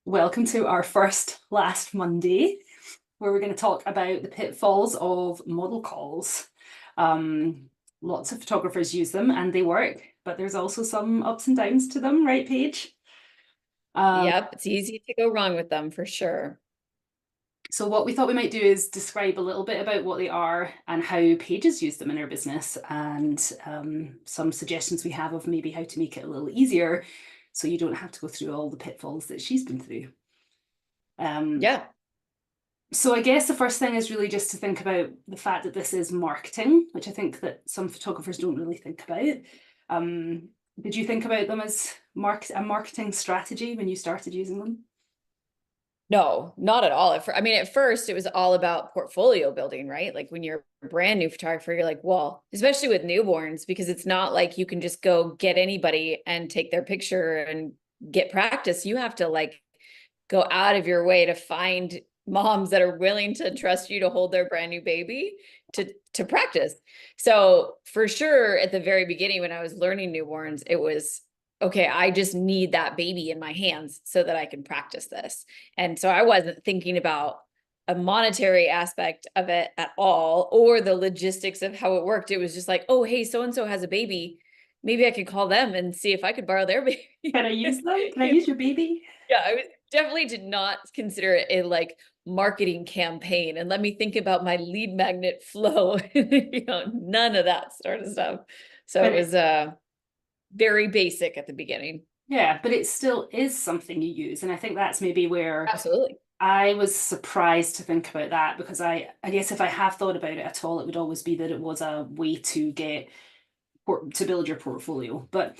Welcome to our first last Monday, where we're going to talk about the pitfalls of model calls. Um, Lots of photographers use them and they work, but there's also some ups and downs to them, right, Paige? Um, Yep, it's easy to go wrong with them for sure. so what we thought we might do is describe a little bit about what they are and how Pages use them in her business, and some suggestions we have of maybe how to make it a little easier so you don't have to go through all the pitfalls that she's been through. Um, Yeah. So I guess the first thing is really just to think about the fact that this is marketing, which I think that some photographers don't really think about. Um, did you think about them as a marketing strategy when you started using them? No, not at all. I mean, at first it was all about portfolio building, right? Like when you're a brand new photographer, you're like, well, especially with newborns, because it's not like you can just go get anybody and take their picture and get practice. You have to like go out of your way to find moms that are willing to trust you to hold their brand new baby to practice. So for sure, at the very beginning, when I was learning newborns, it was okay, I just need that baby in my hands so that I can practice this. And so I wasn't thinking about a monetary aspect of it at all or the logistics of how it worked. It was just like, oh, hey, so and so has a baby. Maybe I could call them and see if I could borrow their Can baby. I use them? Can I use your baby? Yeah, I was definitely did not consider it a like marketing campaign. And let me think about my lead magnet flow. None of that sort of stuff. So But it it, was very basic at the beginning. yeah, but it still is something you use. And I think that's maybe where Absolutely. I was surprised to think about that, because I guess if I have thought about it at all, it would always be that it was a way to to build your portfolio. But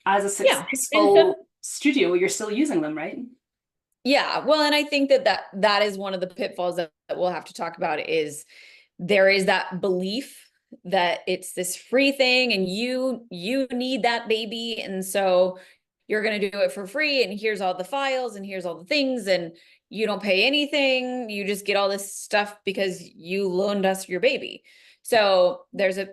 as a Yeah. And successful studio, you're still using them, right? yeah, well, and I think that is one of the pitfalls that we'll have to talk about is there is that belief that it's this free thing and you need that baby and so you're going to do it for free and here's all the files and here's all the things and you don't pay anything, you just get all this stuff because you loaned us your baby. So there's a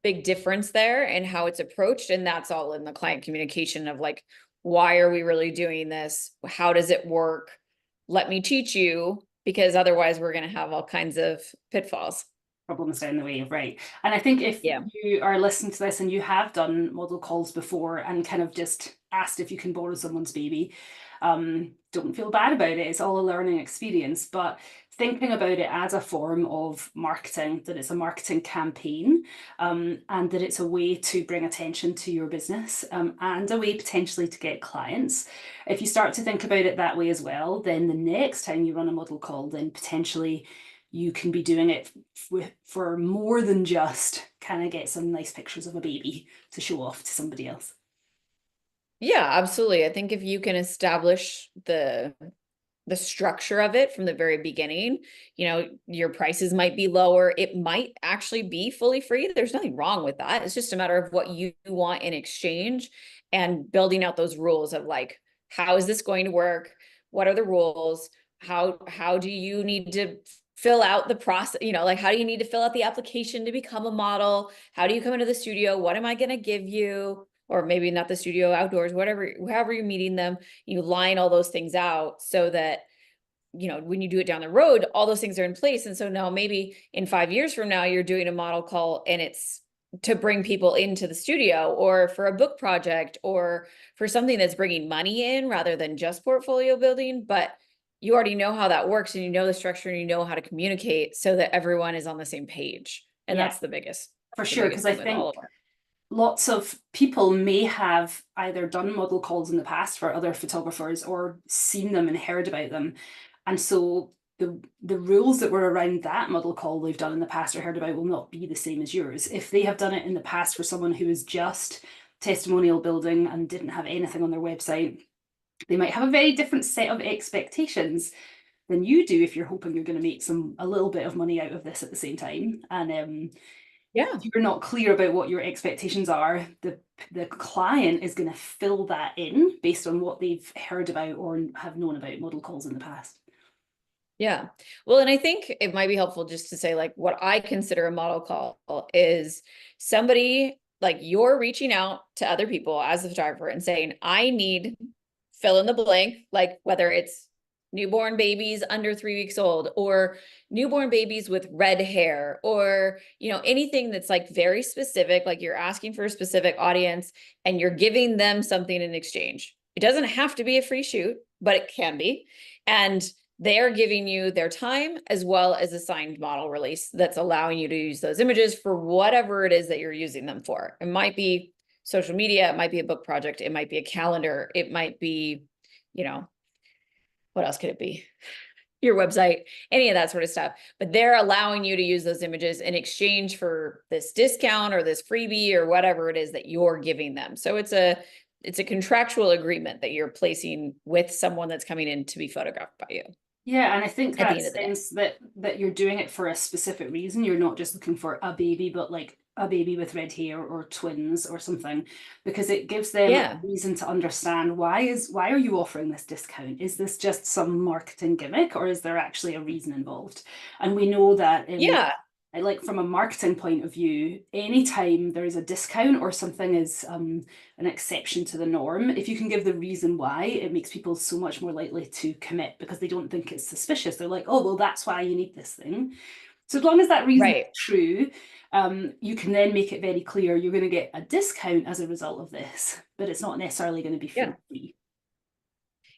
big difference there in how it's approached, and that's all in the client communication of like, why are we really doing this? How does it work? Let me teach you, because otherwise we're going to have all kinds of pitfalls. Problems down the way, right? And I think if Yeah. you are listening to this and you have done model calls before and kind of just asked if you can borrow someone's baby, don't feel bad about it. It's all a learning experience. But thinking about it as a form of marketing, that it's a marketing campaign, and that it's a way to bring attention to your business, and a way potentially to get clients. If you start to think about it that way as well, then the next time you run a model call, then potentially you can be doing it for more than just kind of get some nice pictures of a baby to show off to somebody else. Yeah, absolutely. I think if you can establish the structure of it from the very beginning, your prices might be lower. It might actually be fully free. There's nothing wrong with that. It's just a matter of what you want in exchange and building out those rules of like, how is this going to work? What are the rules? How do you need to fill out the process? Like how do you need to fill out the application to become a model? How do you come into the studio? What am I going to give you? Or maybe not the studio, outdoors, whatever, however you're meeting them, you line all those things out so that when you do it down the road, all those things are in place. And so now maybe in 5 years from now, you're doing a model call and it's to bring people into the studio or for a book project or for something that's bringing money in rather than just portfolio building. But you already know how that works and you know the structure and you know how to communicate so that everyone is on the same page. And Yeah, that's the biggest, for the sure. biggest Because I thing with all think of our. lots of people may have either done model calls in the past for other photographers or seen them and heard about them. And so the rules that were around that model call they've done in the past or heard about will not be the same as yours. If they have done it in the past for someone who was just testimonial building and didn't have anything on their website, they might have a very different set of expectations than you do if you're hoping you're going to make a little bit of money out of this at the same time. And Yeah. if you're not clear about what your expectations are, the client is going to fill that in based on what they've heard about or have known about model calls in the past. Yeah. Well, and I think it might be helpful just to say like what I consider a model call is somebody like you're reaching out to other people as a photographer and saying, I need fill in the blank, like whether it's newborn babies under 3 weeks old, or newborn babies with red hair, or, you know, anything that's like very specific, like you're asking for a specific audience and you're giving them something in exchange. It doesn't have to be a free shoot, but it can be. And they're giving you their time as well as a signed model release that's allowing you to use those images for whatever it is that you're using them for. It might be social media, it might be a book project, it might be a calendar, it might be, you know, what else could it be? Your website, any of that sort of stuff. But they're allowing you to use those images in exchange for this discount or this freebie or whatever it is that you're giving them. So it's a contractual agreement that you're placing with someone that's coming in to be photographed by you. Yeah, and I think At the that end of the day. sense that you're doing it for a specific reason. You're not just looking for a baby, but like a baby with red hair or twins or something, because it gives them a Yeah. reason to understand why are you offering this discount? Is this just some marketing gimmick, or is there actually a reason involved? And we know that in, Yeah. like, from a marketing point of view, anytime there is a discount or something is an exception to the norm, if you can give the reason why, it makes people so much more likely to commit because they don't think it's suspicious. They're like, oh, well, that's why you need this thing. So as long as that reason Right. is true, you can then make it very clear you're going to get a discount as a result of this, but it's not necessarily going to be Yeah. free.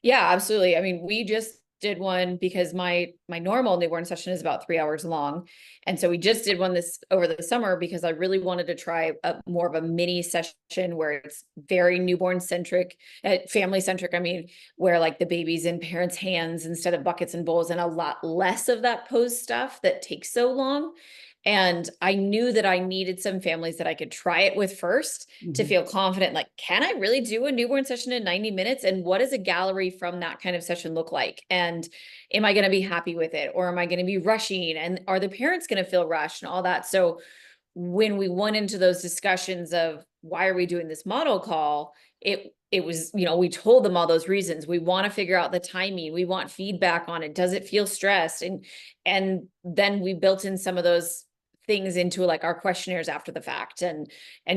Yeah, absolutely. I mean, we just did one because my normal newborn session is about 3 hours long. And so we just did one this over the summer because I really wanted to try a more of a mini session where it's very newborn centric, family centric. I mean, where like the baby's in parents' hands instead of buckets and bowls, and a lot less of that pose stuff that takes so long. And I knew that I needed some families that I could try it with first to feel confident, like, can I really do a newborn session in 90 minutes? And what does a gallery from that kind of session look like? And am I going to be happy with it? Or am I going to be rushing? And are the parents going to feel rushed and all that? So when we went into those discussions of why are we doing this model call, it was, you know, we told them all those reasons. We want to figure out the timing. We want feedback on it. Does it feel stressed? And then we built in some of those things into like our questionnaires after the fact and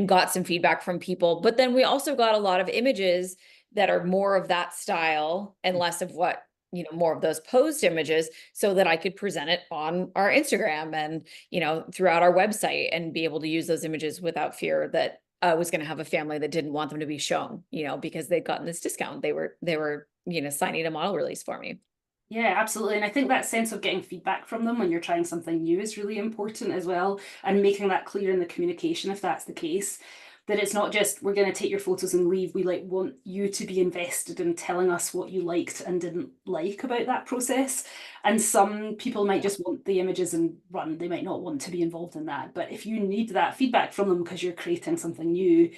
got some feedback from people. But then we also got a lot of images that are more of that style and less of what, you know, more of those posed images, so that I could present it on our Instagram and, you know, throughout our website and be able to use those images without fear that I was going to have a family that didn't want them to be shown, you know, because they'd gotten this discount. They were, you know, signing a model release for me. Yeah, absolutely. And I think that sense of getting feedback from them when you're trying something new is really important as well. And making that clear in the communication, if that's the case, that it's not just we're going to take your photos and leave. We like want you to be invested in telling us what you liked and didn't like about that process. And some people might just want the images and run. They might not want to be involved in that. But if you need that feedback from them because you're creating something new,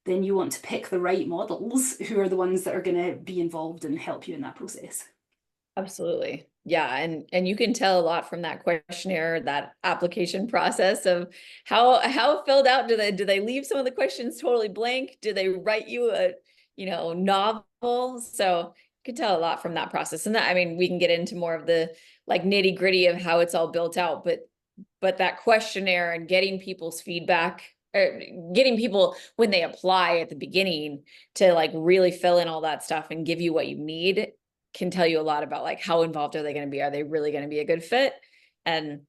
then you want to pick the right models who are the ones that are going to be involved and help you in that process. Absolutely. Yeah, and you can tell a lot from that questionnaire, that application process of how filled out do they leave some of the questions totally blank? Do they write you a, you know, novel? So you can tell a lot from that process. And that, I mean, we can get into more of the like nitty-gritty of how it's all built out, but that questionnaire and getting people's feedback, getting people when they apply at the beginning to like really fill in all that stuff and give you what you need can tell you a lot about like how involved are they going to be? Are they really going to be a good fit? And,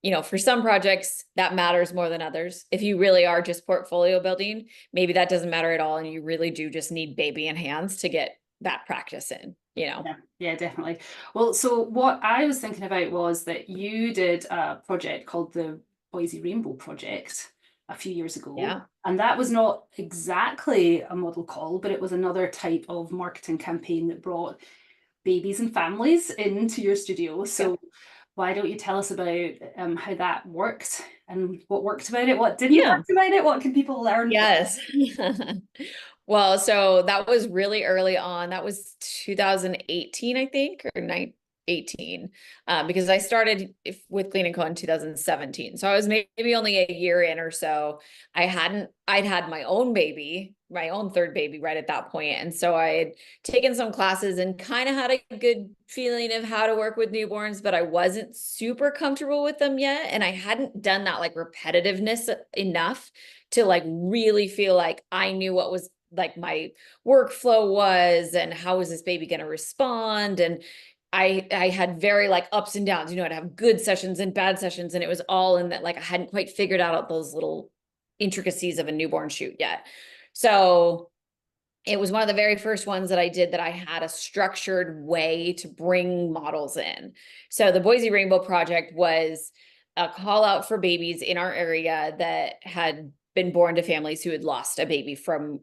you know, for some projects that matters more than others. If you really are just portfolio building, maybe that doesn't matter at all. And you really do just need baby in hands to get that practice in, you know? Yeah, yeah, definitely. Well, so what I was thinking about was that you did a project called the Boise Rainbow Project a few years ago. Yeah. And that was not exactly a model call, but it was another type of marketing campaign that brought babies and families into your studio. Yeah. So why don't you tell us about how that worked and what worked about it, what didn't Yeah. work about it, what can people learn from Yes. Well, so that was really early on. That was 2018, I think, or 18, because I started with Clean & Co in 2017. So I was maybe only a year in or so. I'd had my own baby, my own third baby right at that point. And so I had taken some classes and kind of had a good feeling of how to work with newborns, but I wasn't super comfortable with them yet. And I hadn't done that like repetitiveness enough to like really feel like I knew what was like my workflow was and how was this baby going to respond. And I had very like ups and downs, I'd have good sessions and bad sessions. And it was all in that, like, I hadn't quite figured out those little intricacies of a newborn shoot yet. So it was one of the very first ones that I did that I had a structured way to bring models in. So the Boise Rainbow Project was a call out for babies in our area that had been born to families who had lost a baby from,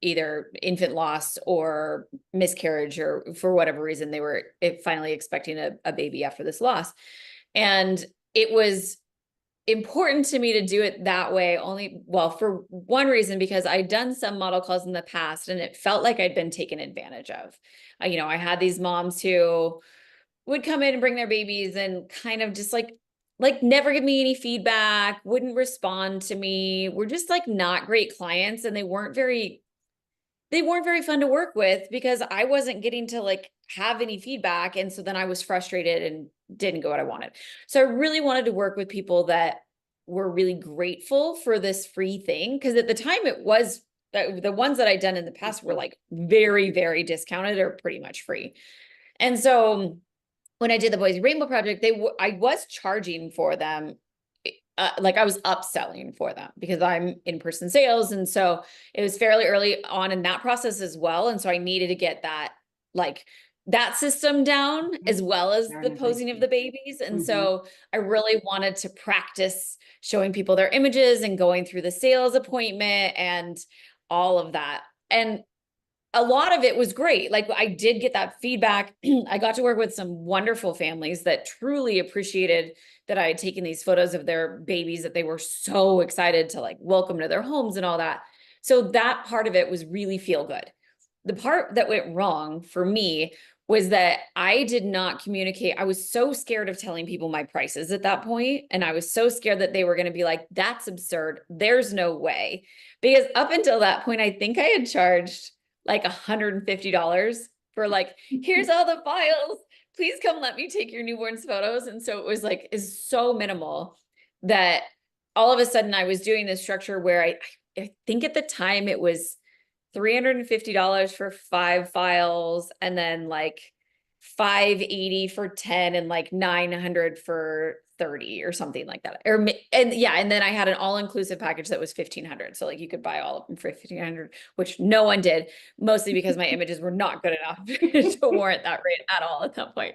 either infant loss or miscarriage, or for whatever reason, they were finally expecting a baby after this loss. And it was important to me to do it that way for one reason, because I'd done some model calls in the past and it felt like I'd been taken advantage of. I had these moms who would come in and bring their babies and kind of just like never give me any feedback, wouldn't respond to me, were just like not great clients, and they weren't very fun to work with because I wasn't getting to like have any feedback. And so then I was frustrated and didn't go what I wanted. So I really wanted to work with people that were really grateful for this free thing. Cause at the time it was the ones that I'd done in the past were like very, very discounted or pretty much free. And so when I did the Boise Rainbow Project, I was charging for them. Like I was upselling for them because I'm in-person sales. And so it was fairly early on in that process as well. And so I needed to get that system down as well as the posing of the babies. And so I really wanted to practice showing people their images and going through the sales appointment and all of that. And a lot of it was great. Like I did get that feedback. I got to work with some wonderful families that truly appreciated that I had taken these photos of their babies, that they were so excited to like welcome to their homes and all that. So that part of it was really feel good. The part that went wrong for me was that I did not communicate. I was so scared of telling people my prices at that point. And I was so scared that they were going to be like, that's absurd. There's no way. Because up until that point, I think I had charged like $150 for like, here's all the files. Please come let me take your newborn's photos. And so it was like, is so minimal that all of a sudden I was doing this structure where I think at the time it was $350 for 5 files, and then like $580 for 10, and like $900 for 30 or something like that. And then I had an all-inclusive package that was $1,500. So like you could buy all of them for $1,500, which no one did, mostly because my images were not good enough to warrant that rate at all at that point.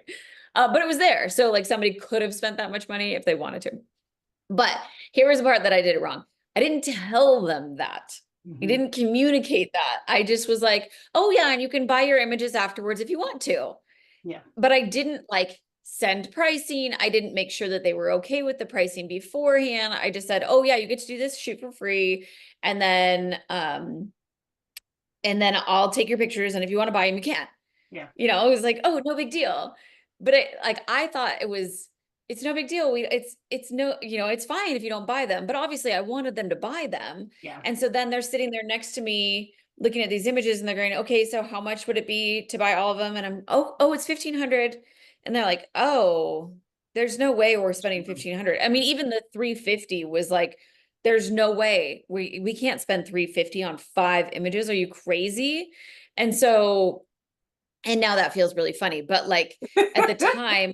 But it was there. So like somebody could have spent that much money if they wanted to. But here was the part that I did it wrong. I didn't tell them that. I didn't communicate that. I just was like, oh yeah, and you can buy your images afterwards if you want to. Yeah. But I didn't like send pricing. I didn't make sure that they were okay with the pricing beforehand. I just said, oh yeah, you get to do this shoot for free. And then I'll take your pictures. And if you want to buy them, you can. Yeah. It was like, oh, no big deal. But I thought it's no big deal. It's no, it's fine if you don't buy them. But obviously I wanted them to buy them. Yeah. And so then they're sitting there next to me looking at these images and they're going, okay, so how much would it be to buy all of them? And I'm, oh, it's 1,500. And they're like, oh, there's no way we're spending 1,500. I mean, even the 350 was like, there's no way we can't spend 350 on 5 images. Are you crazy? And so, and now that feels really funny, but like at the time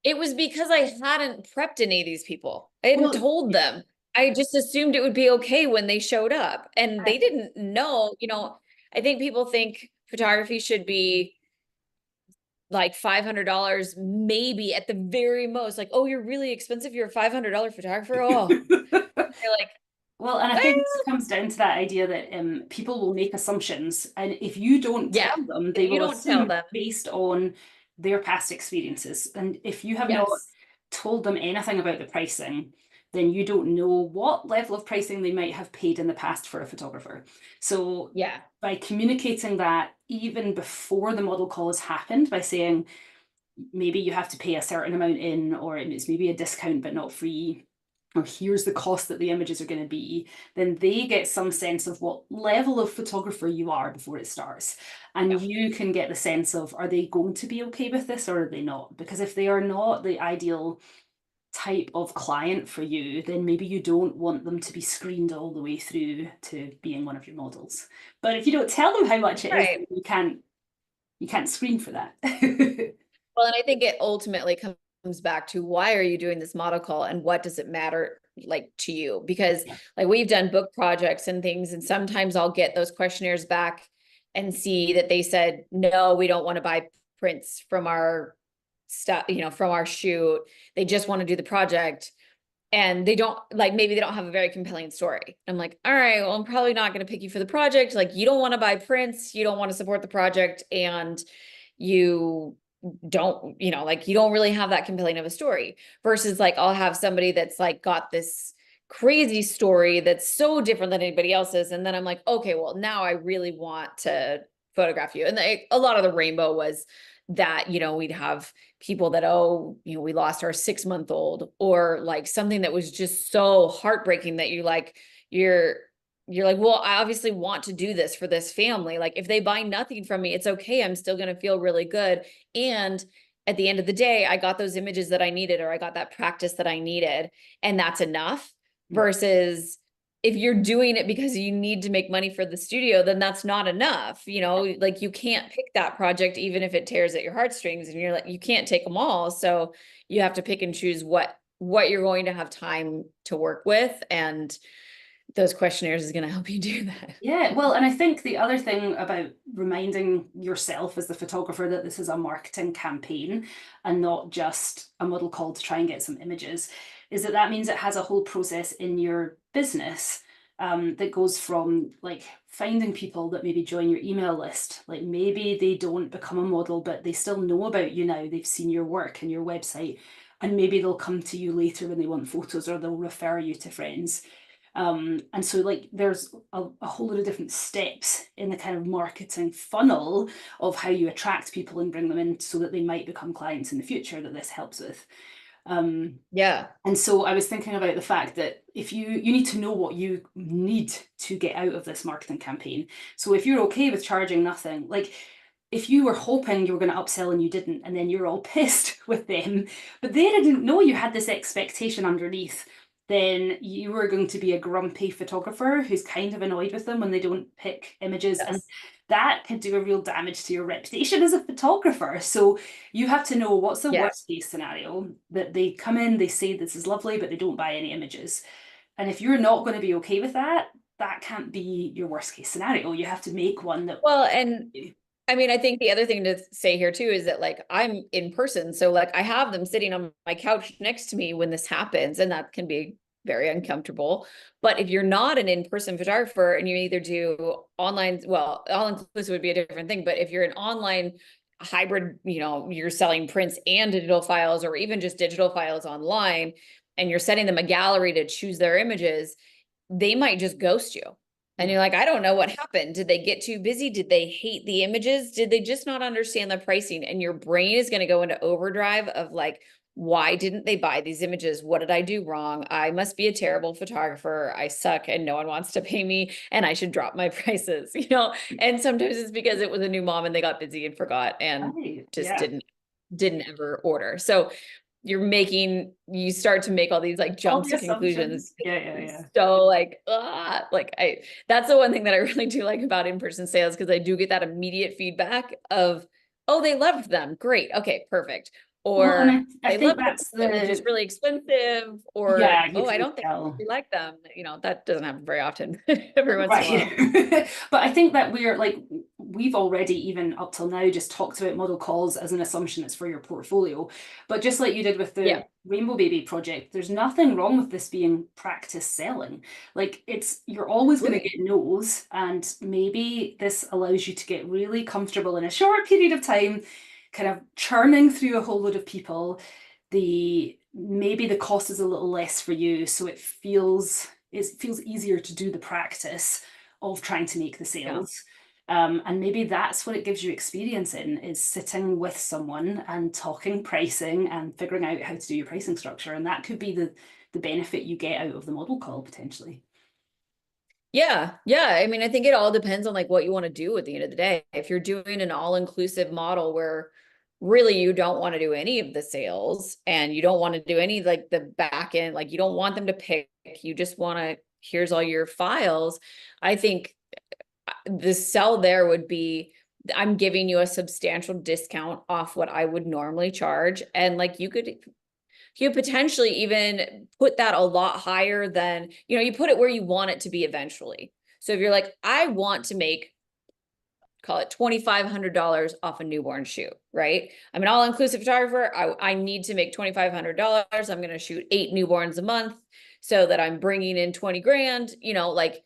it was because I hadn't prepped any of these people. I hadn't told them. I just assumed it would be okay when they showed up, and they didn't know, I think people think photography should be like $500, maybe at the very most, like, oh, you're really expensive. You're a $500 photographer. Oh, they're like, well, and I think it comes down to that idea that people will make assumptions, and if you don't tell them, they will assume based on their past experiences. And if you have not told them anything about the pricing, then you don't know what level of pricing they might have paid in the past for a photographer. So by communicating that even before the model call has happened, by saying maybe you have to pay a certain amount in, or it's maybe a discount but not free, or here's the cost that the images are going to be, then they get some sense of what level of photographer you are before it starts. And you can get the sense of, are they going to be okay with this or are they not? Because if they are not, the ideal type of client for you, then maybe you don't want them to be screened all the way through to being one of your models. But if you don't tell them how much it is, Right. you can't screen for that. Well, and I think it ultimately comes back to why are you doing this model call and what does it matter like to you? Because Yeah. like we've done book projects and things, and sometimes I'll get those questionnaires back and see that they said, no, we don't want to buy prints from our stuff, you know, from our shoot. They just want to do the project. And they don't like, maybe they don't have a very compelling story. I'm like, all right, well, I'm probably not going to pick you for the project. Like, you don't want to buy prints, you don't want to support the project, and you don't, you know, like you don't really have that compelling of a story versus like I'll have somebody that's like got this crazy story that's so different than anybody else's. And then I'm like, okay, well, now I really want to photograph you. And a lot of the rainbow was that, you know, we'd have people that, oh, you know, we lost our 6 month old, or like something that was just so heartbreaking that you like, you're you're like, well, I obviously want to do this for this family. Like if they buy nothing from me, it's okay. I'm still going to feel really good. And at the end of the day, I got those images that I needed, or I got that practice that I needed. And that's enough versus if you're doing it because you need to make money for the studio, then that's not enough. You know, like you can't pick that project, even if it tears at your heartstrings, and you're like, you can't take them all. So you have to pick and choose what you're going to have time to work with. And those questionnaires is going to help you do that. Yeah, well, and I think the other thing about reminding yourself as the photographer that this is a marketing campaign and not just a model call to try and get some images is that that means it has a whole process in your business that goes from like finding people that maybe join your email list. Like maybe they don't become a model, but they still know about you now. They've seen your work and your website, and maybe they'll come to you later when they want photos or they'll refer you to friends. And so like there's a whole lot of different steps in the kind of marketing funnel of how you attract people and bring them in so that they might become clients in the future that this helps with. Um, Yeah. and so I was thinking about the fact that if you need to know what you need to get out of this marketing campaign. So if you're okay with charging nothing, like if you were hoping you were going to upsell and you didn't, and then you're all pissed with them, but they didn't know you had this expectation underneath, then you are going to be a grumpy photographer who's kind of annoyed with them when they don't pick images. And Yes. that could do a real damage to your reputation as a photographer. So you have to know what's the Yes. worst case scenario that they come in, they say this is lovely, but they don't buy any images. And if you're not going to be okay with that, that can't be your worst case scenario. You have to make one that. Well, and I mean, I think the other thing to say here too is that like I'm in person. So like I have them sitting on my couch next to me when this happens, and that can be very uncomfortable. But if you're not an in-person photographer and you either do online, well, all inclusive would be a different thing. But if you're an online hybrid, you know, you're selling prints and digital files, or even just digital files online, and you're setting them a gallery to choose their images, they might just ghost you. And Yeah. you're like, I don't know what happened. Did they get too busy? Did they hate the images? Did they just not understand the pricing? And your brain is going to go into overdrive of like, why didn't they buy these images? What did I do wrong? I must be a terrible photographer. I suck and no one wants to pay me and I should drop my prices, you know? And sometimes it's because it was a new mom and they got busy and forgot and Right. just Yeah. didn't ever order. So you start to make all these like All jumps the to assumptions. conclusions. Yeah, yeah, It's yeah. so like, that's the one thing that I really do like about in-person sales, because I do get that immediate feedback of, oh, they loved them. Great. Okay, perfect. Well, and Or I they think loved them. that's It was just the, really expensive. Or, yeah, you oh, I can don't think tell. we like them. You know, that doesn't happen very often, every once in a while. Right. But I think that we're like, we've already, even up till now, just talked about model calls as an assumption it's for your portfolio. But just like you did with the Yeah. Rainbow Baby project, there's nothing wrong with this being practice selling. Like you're always going to Agree. get no's, and maybe this allows you to get really comfortable in a short period of time, kind of churning through a whole load of people. The maybe the cost is a little less for you, so it feels easier to do the practice of trying to make the Yeah. sales. And maybe that's what it gives you experience in, is sitting with someone and talking pricing and figuring out how to do your pricing structure. And that could be the benefit you get out of the model call potentially. Yeah, yeah. I mean, I think it all depends on like what you want to do at the end of the day. If you're doing an all-inclusive model where really you don't want to do any of the sales, and you don't want to do any like the back end, like you don't want them to pick, you just want to, here's all your files. I think the sell there would be, I'm giving you a substantial discount off what I would normally charge. And like you potentially even put that a lot higher than, you put it where you want it to be eventually. So if you're like, I want to make, call it $2,500 off a newborn shoot, right? I'm an all-inclusive photographer. I need to make $2,500. I'm going to shoot 8 newborns a month so that I'm bringing in 20 grand, like,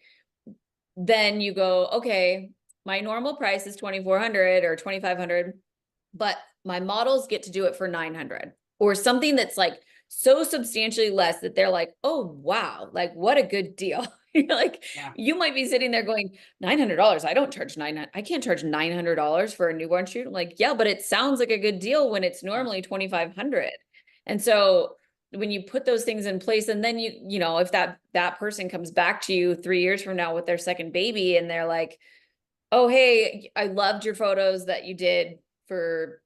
then you go, okay, my normal price is 2,400 or 2,500, but my models get to do it for 900 or something that's like so substantially less that they're like, oh, wow, like what a good deal. Like, Yeah. you might be sitting there going, $900. I don't charge I can't charge $900 for a newborn shoot. I'm like, yeah, but it sounds like a good deal when it's normally 2,500. And so when you put those things in place, and then if that person comes back to you 3 years from now with their second baby and they're like, oh, hey, I loved your photos that you did for,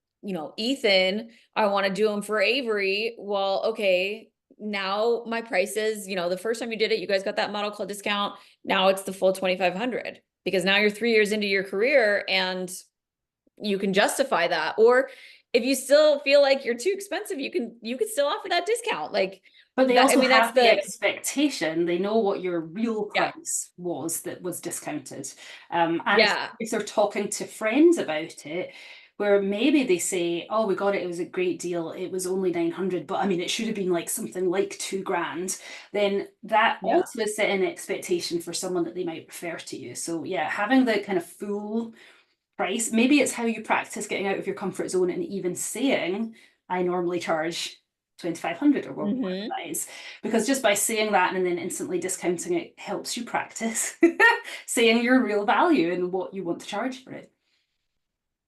Ethan, I want to do them for Avery. Well, okay, now my price is, the first time you did it, you guys got that model call discount. Now it's the full 2,500 because now you're 3 years into your career and you can justify that. Or if you still feel like you're too expensive, you can still offer that discount. Like But they that, I also mean, that's have the the, expectation. They know what your real yeah, price was that was discounted. And yeah, if they're talking to friends about it, where maybe they say, oh, we got it, it was a great deal, it was only 900, but I mean, it should have been like something like 2 grand, then that yeah. also is setting an expectation for someone that they might refer to you. So yeah, having the kind of full price, maybe it's how you practice getting out of your comfort zone and even saying, I normally charge 2,500 or whatever Mm-hmm. that is. Because just by saying that and then instantly discounting it helps you practice saying your real value and what you want to charge for it.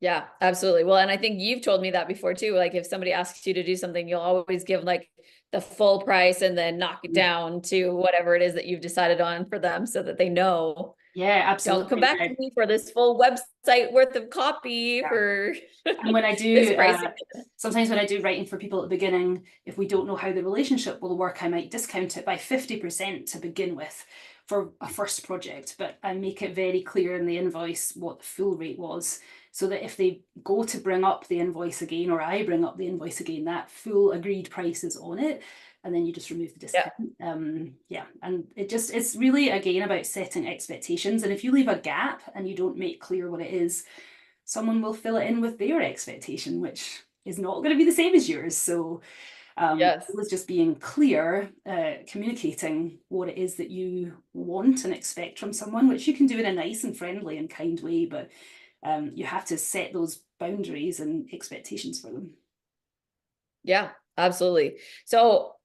Yeah, absolutely. Well, and I think you've told me that before too. Like if somebody asks you to do something, you'll always give like the full price and then knock it down to whatever it is that you've decided on for them so that they know, Yeah, don't come absolutely. back to me for this full website worth of copy Yeah. for And when I this do, price. sometimes when I do writing for people at the beginning, if we don't know how the relationship will work, I might discount it by 50% to begin with for a first project, but I make it very clear in the invoice what the full rate was, so that if they go to bring up the invoice again, or I bring up the invoice again, that full agreed price is on it. And then you just remove the Yeah. discount. Yeah. And it's really, again, about setting expectations. And if you leave a gap and you don't make clear what it is, someone will fill it in with their expectation, which is not going to be the same as yours. So it Yes. was just being clear, communicating what it is that you want and expect from someone, which you can do in a nice and friendly and kind way, but you have to set those boundaries and expectations for them. Yeah, absolutely. So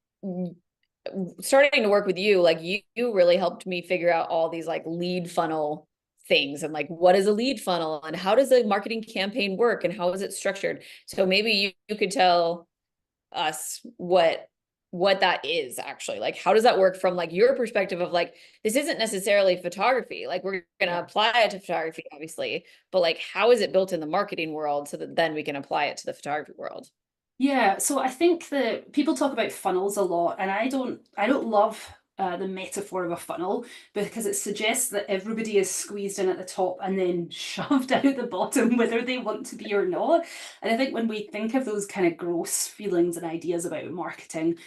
starting to work with you, like you really helped me figure out all these like lead funnel things and like what is a lead funnel and how does a marketing campaign work and how is it structured. So maybe you could tell us what that is actually, like how does that work from like your perspective of like, this isn't necessarily photography, like we're going to apply it to photography obviously, but like how is it built in the marketing world so that then we can apply it to the photography world. Yeah, so I think that people talk about funnels a lot, and I don't love the metaphor of a funnel, because it suggests that everybody is squeezed in at the top and then shoved out the bottom, whether they want to be or not. And I think when we think of those kind of gross feelings and ideas about marketing,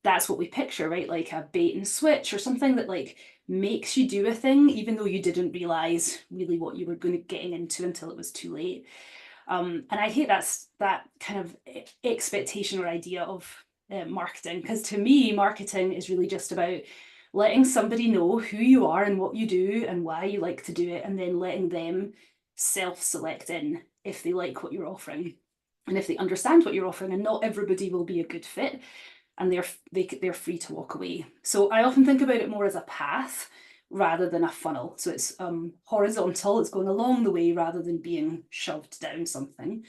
that's what we picture, right? Like a bait and switch or something that like makes you do a thing, even though you didn't realize really what you were getting into until it was too late. And I hate that kind of expectation or idea of marketing, because to me, marketing is really just about letting somebody know who you are and what you do and why you like to do it, and then letting them self-select in if they like what you're offering and if they understand what you're offering. And not everybody will be a good fit, and they're free to walk away. So I often think about it more as a path rather than a funnel. So it's horizontal, it's going along the way rather than being shoved down something.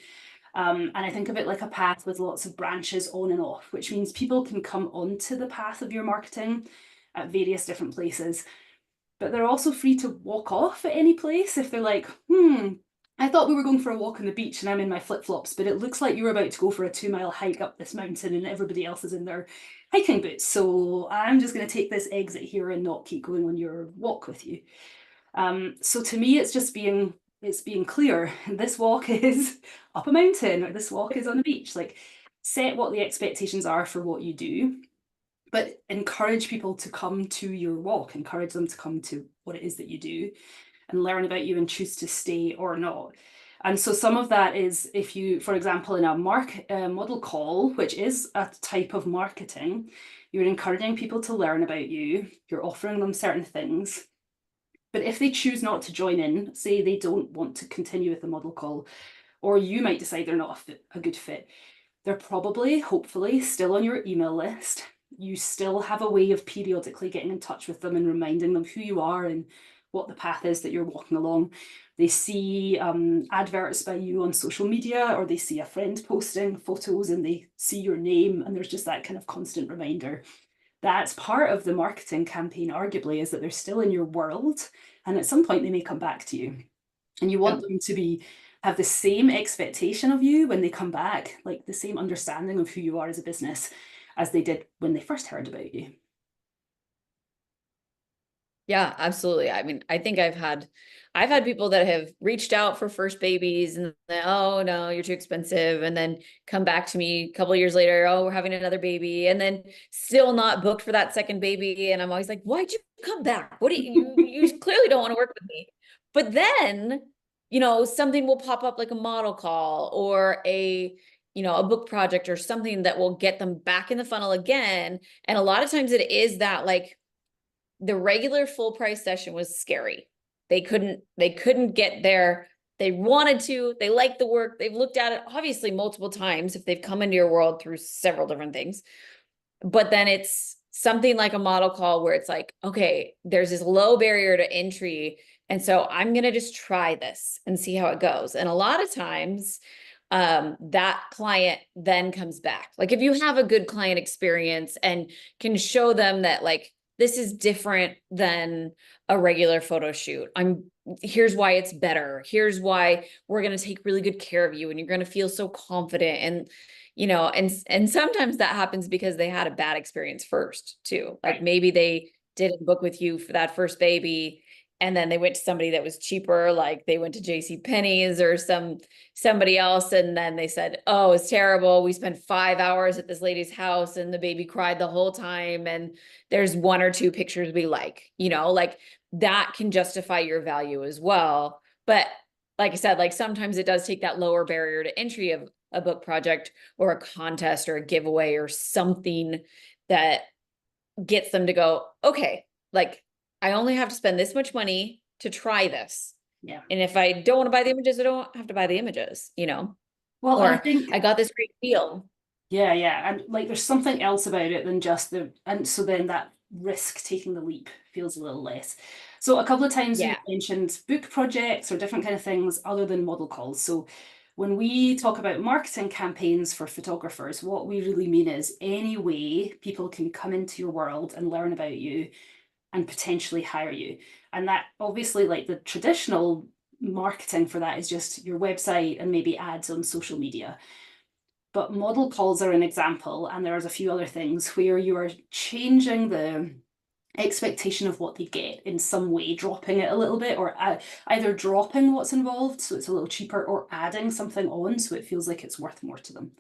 And I think of it like a path with lots of branches on and off, which means people can come onto the path of your marketing at various different places, but they're also free to walk off at any place if they're like, I thought we were going for a walk on the beach and I'm in my flip-flops, but it looks like you're about to go for a 2 mile hike up this mountain and everybody else is in their hiking boots. So I'm just going to take this exit here and not keep going on your walk with you. So to me, it's being clear. This walk is up a mountain, or this walk is on a beach. Like, set what the expectations are for what you do, but encourage people to come to your walk. Encourage them to come to what it is that you do, and learn about you and choose to stay or not. And so some of that is, if you, for example, in a model call, which is a type of marketing, you're encouraging people to learn about you. You're offering them certain things. But if they choose not to join in, say they don't want to continue with the model call, or you might decide they're not a good fit, they're probably, hopefully, still on your email list. You still have a way of periodically getting in touch with them and reminding them who you are and what the path is that you're walking along. They see adverts by you on social media, or they see a friend posting photos and they see your name, and there's just that kind of constant reminder. That's part of the marketing campaign, arguably, is that they're still in your world, and at some point they may come back to you. And you want them to have the same expectation of you when they come back, like the same understanding of who you are as a business as they did when they first heard about you. Yeah, absolutely. I mean, I think I've had people that have reached out for first babies and then, oh no, you're too expensive. And then come back to me a couple of years later, oh, we're having another baby, and then still not booked for that second baby. And I'm always like, why'd you come back? What do you clearly don't want to work with me. But then, something will pop up like a model call or a book project or something that will get them back in the funnel again. And a lot of times it is that, like, the regular full price session was scary. They couldn't get there. They wanted to, they liked the work. They've looked at it obviously multiple times if they've come into your world through several different things. But then it's something like a model call where it's like, okay, there's this low barrier to entry. And so I'm going to just try this and see how it goes. And a lot of times, that client then comes back. Like, if you have a good client experience and can show them that, like, this is different than a regular photo shoot. Here's why it's better. Here's why we're going to take really good care of you and you're going to feel so confident. And, and sometimes that happens because they had a bad experience first too. Like, Right. maybe they didn't book with you for that first baby, and then they went to somebody that was cheaper, like they went to JC Penney's or somebody else, and then they said, oh, it's terrible. We spent 5 hours at this lady's house and the baby cried the whole time, and there's one or two pictures we like that can justify your value as well. But like I said, like, sometimes it does take that lower barrier to entry of a book project or a contest or a giveaway or something that gets them to go, okay, like, I only have to spend this much money to try this. Yeah. And if I don't want to buy the images, I don't have to buy the images, Well, I or think, I got this great deal. yeah. And like there's something else about it than just and so then that risk taking the leap feels a little less. So a couple of times we've Yeah. mentioned book projects or different kind of things other than model calls. So when we talk about marketing campaigns for photographers, what we really mean is any way people can come into your world and learn about you and potentially hire you. And that obviously, like, the traditional marketing for that is just your website and maybe ads on social media. But model calls are an example, and there's a few other things where you are changing the expectation of what they get in some way, dropping it a little bit, or either dropping what's involved so it's a little cheaper, or adding something on so it feels like it's worth more to them.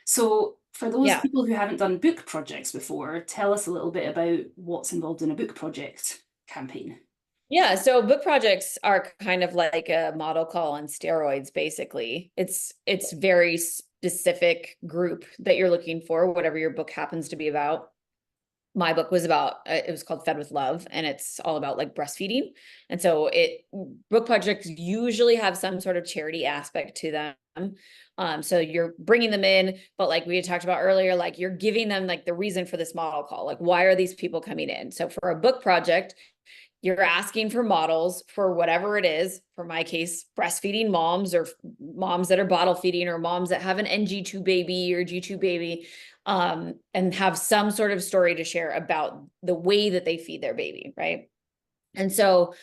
So for those Yeah. people who haven't done book projects before, tell us a little bit about what's involved in a book project campaign. Yeah. So book projects are kind of like a model call on steroids, basically. It's very specific group that you're looking for, whatever your book happens to be about. My book was about, it was called Fed with Love, and it's all about, like, breastfeeding. And so book projects usually have some sort of charity aspect to them. So you're bringing them in, but like we had talked about earlier, like, you're giving them, like, the reason for this model call, like, why are these people coming in? So for a book project, you're asking for models for whatever it is. For my case, breastfeeding moms, or moms that are bottle feeding, or moms that have an NG2 baby or G2 baby, and have some sort of story to share about the way that they feed their baby, right? And so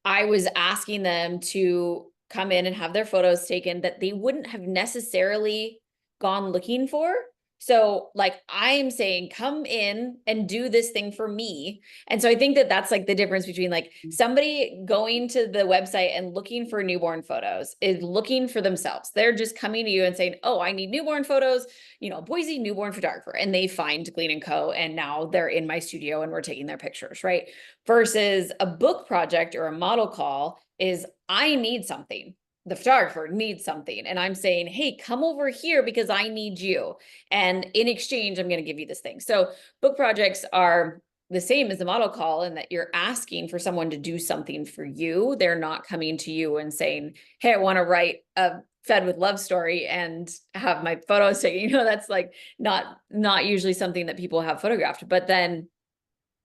I was asking them to come in and have their photos taken that they wouldn't have necessarily gone looking for. So like I'm saying, come in and do this thing for me. And so I think that that's like the difference between like somebody going to the website and looking for newborn photos is looking for themselves. They're just coming to you and saying, oh, I need newborn photos, you know, Boise newborn photographer. And they find Glean and Co. And now they're in my studio and we're taking their pictures, right? Versus a book project or a model call is I need something. The photographer needs something. And I'm saying, hey, come over here because I need you. And in exchange, I'm going to give you this thing. So book projects are the same as the model call in that you're asking for someone to do something for you. They're not coming to you and saying, hey, I want to write a Fed with Love story and have my photos taken. You know, that's like not usually something that people have photographed. But then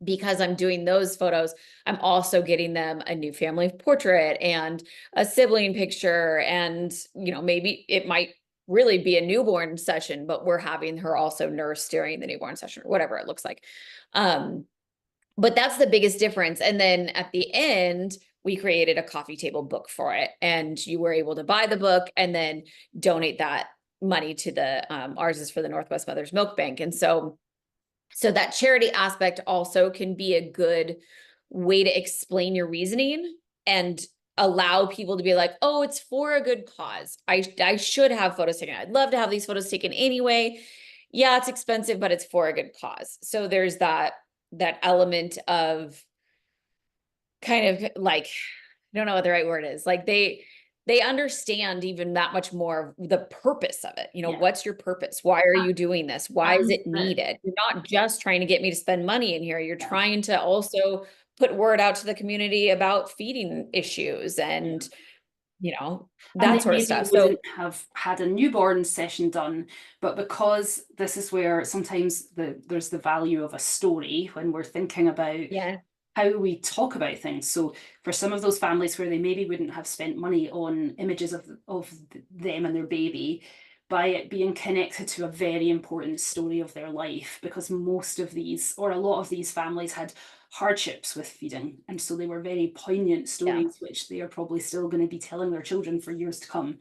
because I'm doing those photos, I'm also getting them a new family portrait and a sibling picture. And, you know, maybe it might really be a newborn session, but we're having her also nurse during the newborn session or whatever it looks like. But that's the biggest difference. And then at the end, we created a coffee table book for it. And you were able to buy the book and then donate that money to the, ours is for the Northwest Mothers Milk Bank. And so that charity aspect also can be a good way to explain your reasoning and allow people to be like, oh, it's for a good cause. I should have photos taken. I'd love to have these photos taken anyway. Yeah, it's expensive, but it's for a good cause. So there's that element of kind of like, I don't know what the right word is. Like they understand even that much more the purpose of it. You know, Yeah. what's your purpose? Why are you doing this? Why is it And needed? You're not just trying to get me to spend money in here. You're yeah. trying to also put word out to the community about feeding issues and, you know, And that they sort of maybe stuff. So wouldn't have had a newborn session done, but because this is where sometimes there's the value of a story when we're thinking about yeah, how we talk about things. So for some of those families where they maybe wouldn't have spent money on images of them and their baby, by it being connected to a very important story of their life, because most of these, or a lot of these families had hardships with feeding. And so they were very poignant yeah, stories, which they are probably still going to be telling their children for years to come.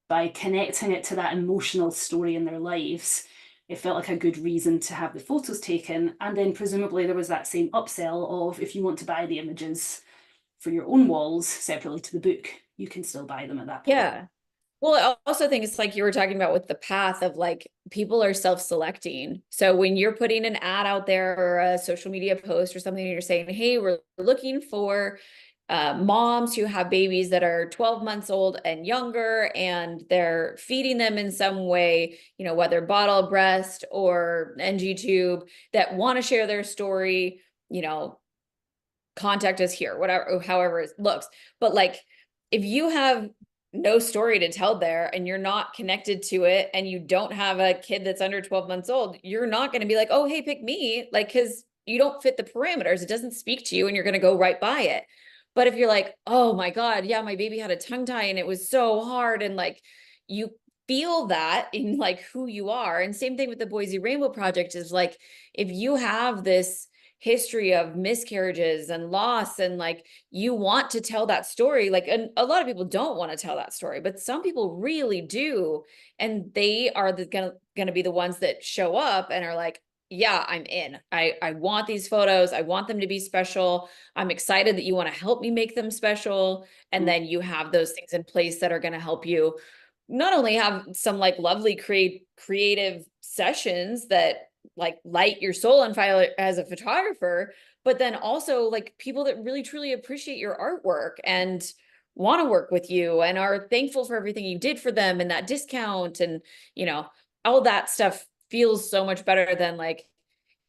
By connecting it to that emotional story in their lives, it felt like a good reason to have the photos taken. And then presumably there was that same upsell of if you want to buy the images for your own walls separately to the book, you can still buy them at that point. yeah. Well, I also think it's like you were talking about with the path of like people are self-selecting. So when you're putting an ad out there or a social media post or something, and you're saying, hey, we're looking for moms who have babies that are 12 months old and younger, and they're feeding them in some way, you know, whether bottle, breast, or NG tube, that want to share their story, you know, contact us here, whatever, however it looks. But like, if you have no story to tell there and you're not connected to it and you don't have a kid that's under 12 months old, you're not going to be like, oh, hey, pick me. Like, because you don't fit the parameters. It doesn't speak to you and you're going to go right by it. But if you're like, oh my God, yeah, my baby had a tongue tie and it was so hard. And like, you feel that in like who you are. And same thing with the Boise Rainbow Project is like, if you have this history of miscarriages and loss and like you want to tell that story, like, and a lot of people don't want to tell that story, but some people really do, and they are gonna be the ones that show up and are like, yeah, I'm in. I want these photos. I want them to be special. I'm excited that you want to help me make them special. And then you have those things in place that are going to help you not only have some like lovely creative sessions that like light your soul on fire as a photographer, but then also like people that really truly appreciate your artwork and want to work with you and are thankful for everything you did for them and that discount and, you know, all that stuff feels so much better than like,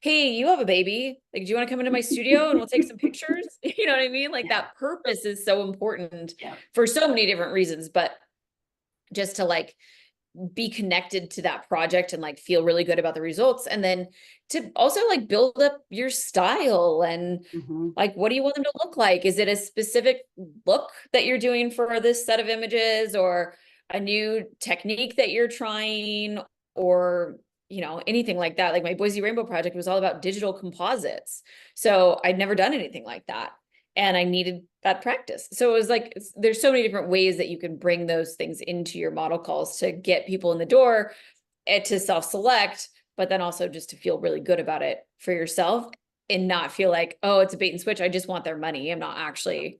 hey, you have a baby, like, do you want to come into my studio and we'll take some pictures? You know what I mean? Like Yeah. that purpose is so important Yeah. for so many different reasons, but just to like be connected to that project and like feel really good about the results, and then to also like build up your style and Mm-hmm. like what do you want them to look like? Is it a specific look that you're doing for this set of images or a new technique that you're trying, or you know, anything like that? Like my Boise Rainbow project was all about digital composites, so I'd never done anything like that. and I needed that practice. So it was like, there's so many different ways that you can bring those things into your model calls to get people in the door and to self-select, but then also just to feel really good about it for yourself and not feel like, oh, it's a bait and switch. I just want their money. I don't actually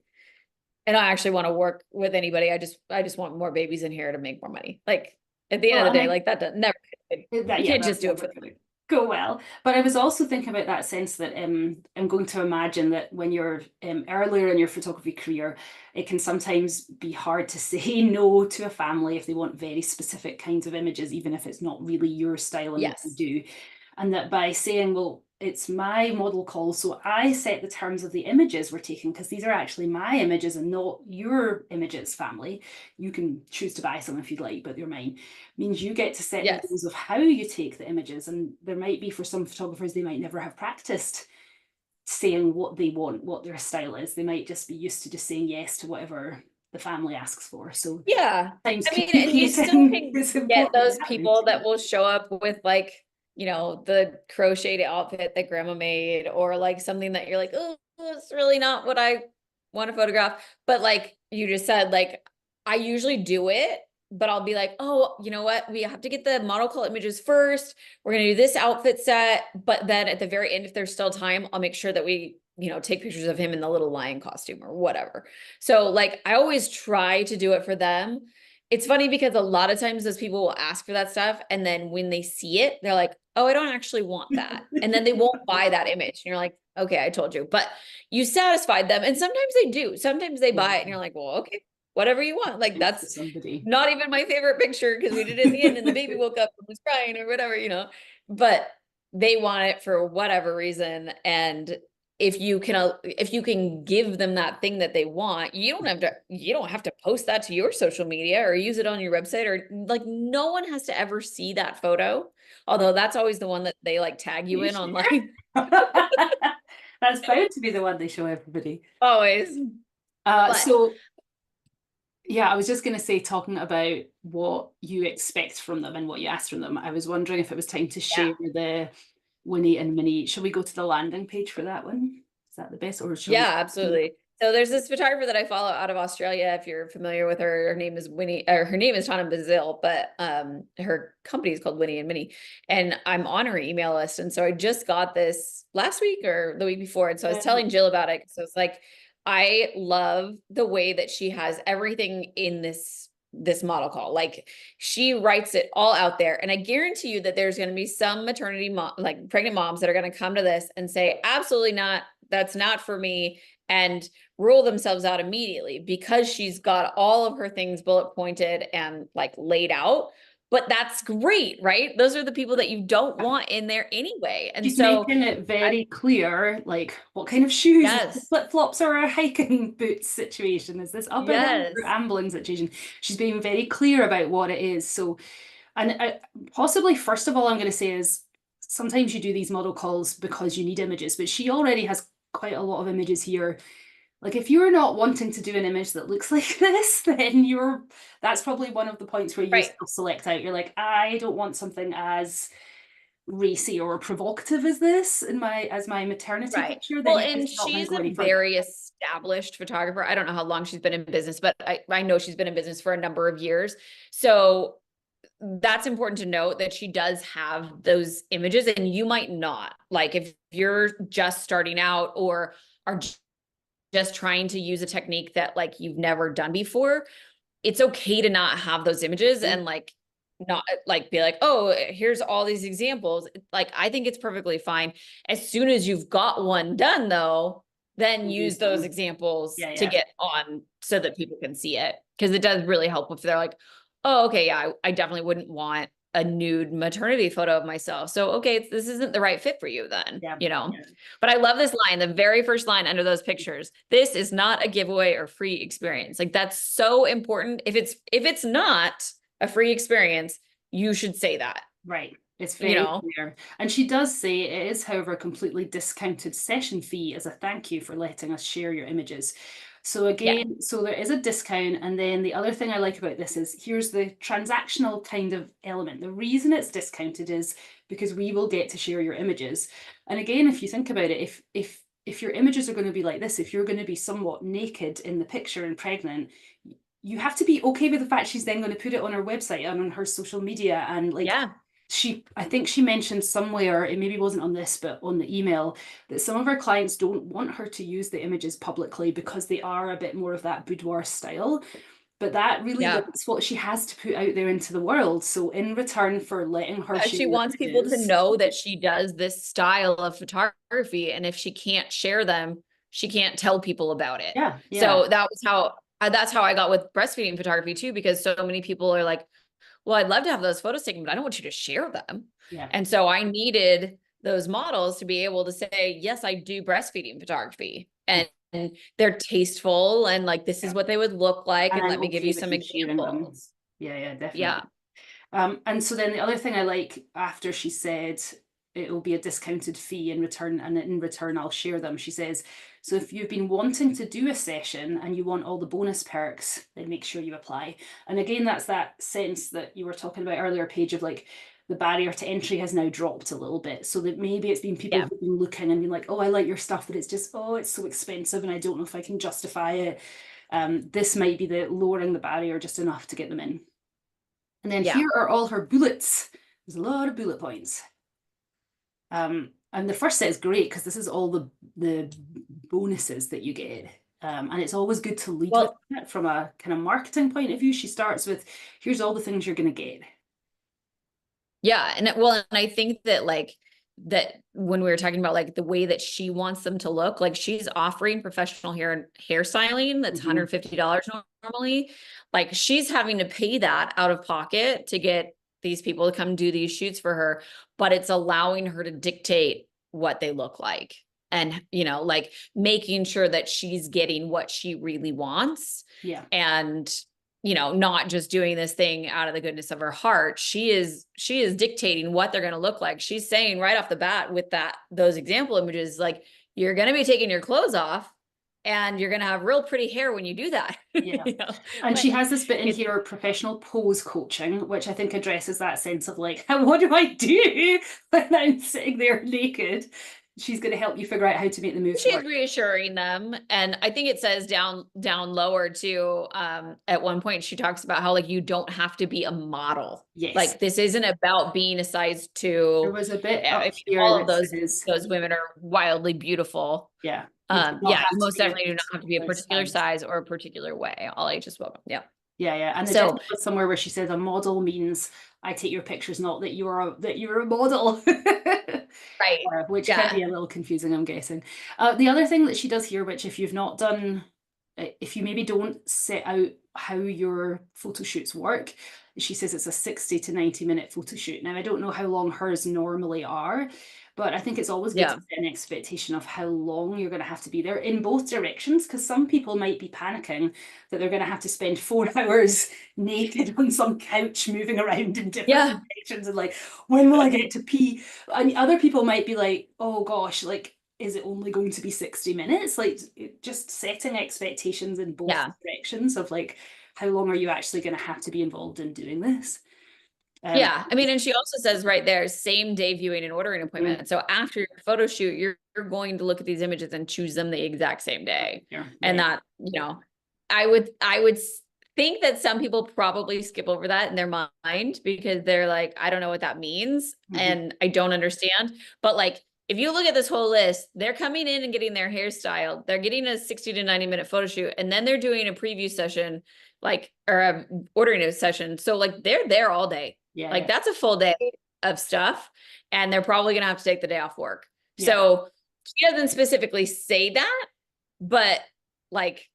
want to work with anybody. I just want more babies in here to make more money. Like at the end Well, of the and day, like that does never, that, you yeah, can't just that's do it never for them. going to go well. But I was also thinking about that sense that I'm going to imagine that when you're earlier in your photography career, it can sometimes be hard to say no to a family if they want very specific kinds of images, even if it's not really your style and what you Yes. do. And that by saying, well, it's my model call, so I set the terms of the images we're taking, because these are actually my images and not your images, family. You can choose to buy some if you'd like, but they're mine. Means you get to set the Yes. rules of how you take the images. And there might be, for some photographers, they might never have practiced saying what they want, what their style is. They might just be used to just saying yes to whatever the family asks for. So Yeah. sometimes I mean, and you still communicating can is get important those to have people that too. will show up with like, you know, the crocheted outfit that grandma made, or like something that you're like, oh, it's really not what I want to photograph. But like you just said, like I usually do it, but I'll be like, oh, you know what? We have to get the model call images first. We're going to do this outfit set. But then at the very end, if there's still time, I'll make sure that we, you know, take pictures of him in the little lion costume or whatever. So like I always try to do it for them. It's funny because a lot of times those people will ask for that stuff, and then when they see it, they're like, "Oh, I don't actually want that." And then they won't buy that image. And you're like, "Okay, I told you." But you satisfied them, and sometimes they do. Sometimes they buy it and you're like, "Well, okay, whatever you want." Like Thanks to that's somebody. not even my favorite picture because we did it in the end and the baby woke up and was crying or whatever, you know. But they want it for whatever reason, and if you can give them that thing that they want, you don't have to post that to your social media or use it on your website, or like no one has to ever see that photo, although that's always the one that they like tag you You in share. online. That's bound to be the one they show everybody. Always. But So yeah, I was just going to say, talking about what you expect from them and what you ask from them, I was wondering if it was time to yeah. share the Winnie and Minnie. Shall we go to the landing page for that one? Is that the best, or shall we? Yeah, absolutely. So there's this photographer that I follow out of Australia. If you're familiar with her, her name is Winnie, or her name is Tana Bazil, but her company is called Winnie and Minnie. And I'm on her email list. And so I just got this last week or the week before. And so I was telling Jill about it. So it's like, I love the way that she has everything in this model call. Like she writes it all out there. And I guarantee you that there's going to be some maternity mom, like pregnant moms that are going to come to this and say, absolutely not. That's not for me, and rule themselves out immediately because she's got all of her things bullet pointed and like laid out. But that's great, right? Those are the people that you don't want in there anyway. And She's so, making it very clear, like what kind of shoes, is it yes, flip-flops or a hiking boots situation? Is this up a hill or yes, ambling situation? She's being very clear about what it is. So, and possibly, first of all, I'm going to say is sometimes you do these model calls because you need images, but she already has quite a lot of images here. Like if you're not wanting to do an image that looks like this, then that's probably one of the points where you right, self-select out. You're like, I don't want something as racy or provocative as this in my maternity right. picture, then Well, you're and just not going to she's go a any further. very established photographer. I don't know how long she's been in business, but I know she's been in business for a number of years. So that's important to note that she does have those images and you might not. Like if you're just starting out or are just trying to use a technique that like you've never done before, it's okay to not have those images and like not like be like, oh, here's all these examples. Like I think it's perfectly fine. As soon as you've got one done though, then use those examples Yeah, to yeah. get on so that people can see it. Because it does really help if they're like, oh, okay, yeah, I definitely wouldn't want a nude maternity photo of myself. So, okay, this isn't the right fit for you then, Yeah, you know? yeah. But I love this line, the very first line under those pictures. This is not a giveaway or free experience. Like that's so important. If it's not a free experience, you should say that, Right. It's you very know? clear. And she does say it is, however, a completely discounted session fee as a thank you for letting us share your images. So Yeah. again, so there is a discount. And then the other thing I like about this is here's the transactional kind of element. The reason it's discounted is because we will get to share your images. And again, if you think about it, if if your images are going to be like this, if you're going to be somewhat naked in the picture and pregnant, you have to be okay with the fact she's then going to put it on her website and on her social media. And like, Yeah. I think she mentioned somewhere, it maybe wasn't on this, but on the email, that some of her clients don't want her to use the images publicly because they are a bit more of that boudoir style. But that really Yeah. limits what she has to put out there into the world. So in return for letting her share She wants people to images, know that she does this style of photography, and if she can't share them, she can't tell people about it. yeah, yeah, So that was how that's how I got with breastfeeding photography too, because so many people are like, well, I'd love to have those photos taken, but I don't want you to share them. yeah. And so I needed those models to be able to say, yes, I do breastfeeding photography. And they're tasteful, and like, this is what they would look like. And And I'm let me give okay you with some you sharing them. examples. Yeah, yeah, Yeah. definitely. And so then the other thing I like after she said it will be a discounted fee in return, and in return I'll share them. She says, so if you've been wanting to do a session and you want all the bonus perks, then make sure you apply. And again, that's that sense that you were talking about earlier, Paige, of like the barrier to entry has now dropped a little bit. So that maybe it's been people Yeah. who've been looking and been like, oh, I like your stuff, but it's just, oh, it's so expensive and I don't know if I can justify it. This might be the lowering the barrier just enough to get them in. And then Yeah. here are all her bullets. There's a lot of bullet points. And the first set is great because this is all the bonuses that you get. And it's always good to lead with Well, it from a kind of marketing point of view. She starts with, here's all the things you're going to get. yeah. And I think that like that when we were talking about like the way that she wants them to look, like she's offering professional hairstyling that's Mm-hmm. $150 normally. Like she's having to pay that out of pocket to get these people to come do these shoots for her, but it's allowing her to dictate what they look like. And, like making sure that she's getting what she really wants. Yeah. And not just doing this thing out of the goodness of her heart. She is dictating what they're going to look like. She's saying right off the bat with those example images, like, you're going to be taking your clothes off and you're going to have real pretty hair when you do that. Yeah. And she has this bit in It's, here, professional pose coaching, which I think addresses that sense of like, what do I do when I'm sitting there naked? She's going to help you figure out how to make the moves she's work. reassuring them. And I think it says down lower too. At one point she talks about how like you don't have to be a model. Yes. Like this isn't about being a size 2. There was a bit I up mean, here all of that those says, women are wildly beautiful. yeah, you do not Yeah, have you to most be a definitely do not have to be a particular particular size. size or a particular way. All ages welcome. Yeah. Yeah, yeah. And there's So, definitely somewhere where she says a model means I take your pictures, not that you're a model. right. Which can Yeah. be a little confusing, I'm guessing. The other thing that she does here, which if you've not done, if you maybe don't set out how your photo shoots work, she says it's a 60 to 90-minute photo shoot. Now, I don't know how long hers normally are, but I think it's always good to Yeah. set an expectation of how long you're going to have to be there in both directions, because some people might be panicking that they're going to have to spend 4 hours naked on some couch moving around in different Yeah. directions and like, when will I get to pee? And other people might be like, oh gosh, like, is it only going to be 60 minutes? Like, just setting expectations in both Yeah. directions of like, how long are you actually going to have to be involved in doing this? Yeah. I mean, and she also says right there, same day viewing and ordering appointment. So after your photo shoot, you're going to look at these images and choose them the exact same day. Yeah, And yeah, that, I would think that some people probably skip over that in their mind because they're like, I don't know what that means. And I don't understand. But like, if you look at this whole list, they're coming in and getting their hairstyle. They're getting a 60 to 90-minute photo shoot, and then they're doing a preview session, like, or ordering a session. So like they're there all day. yeah, Like yeah, that's a full day of stuff, and they're probably going to have to take the day off work. yeah, So she doesn't specifically say that, but like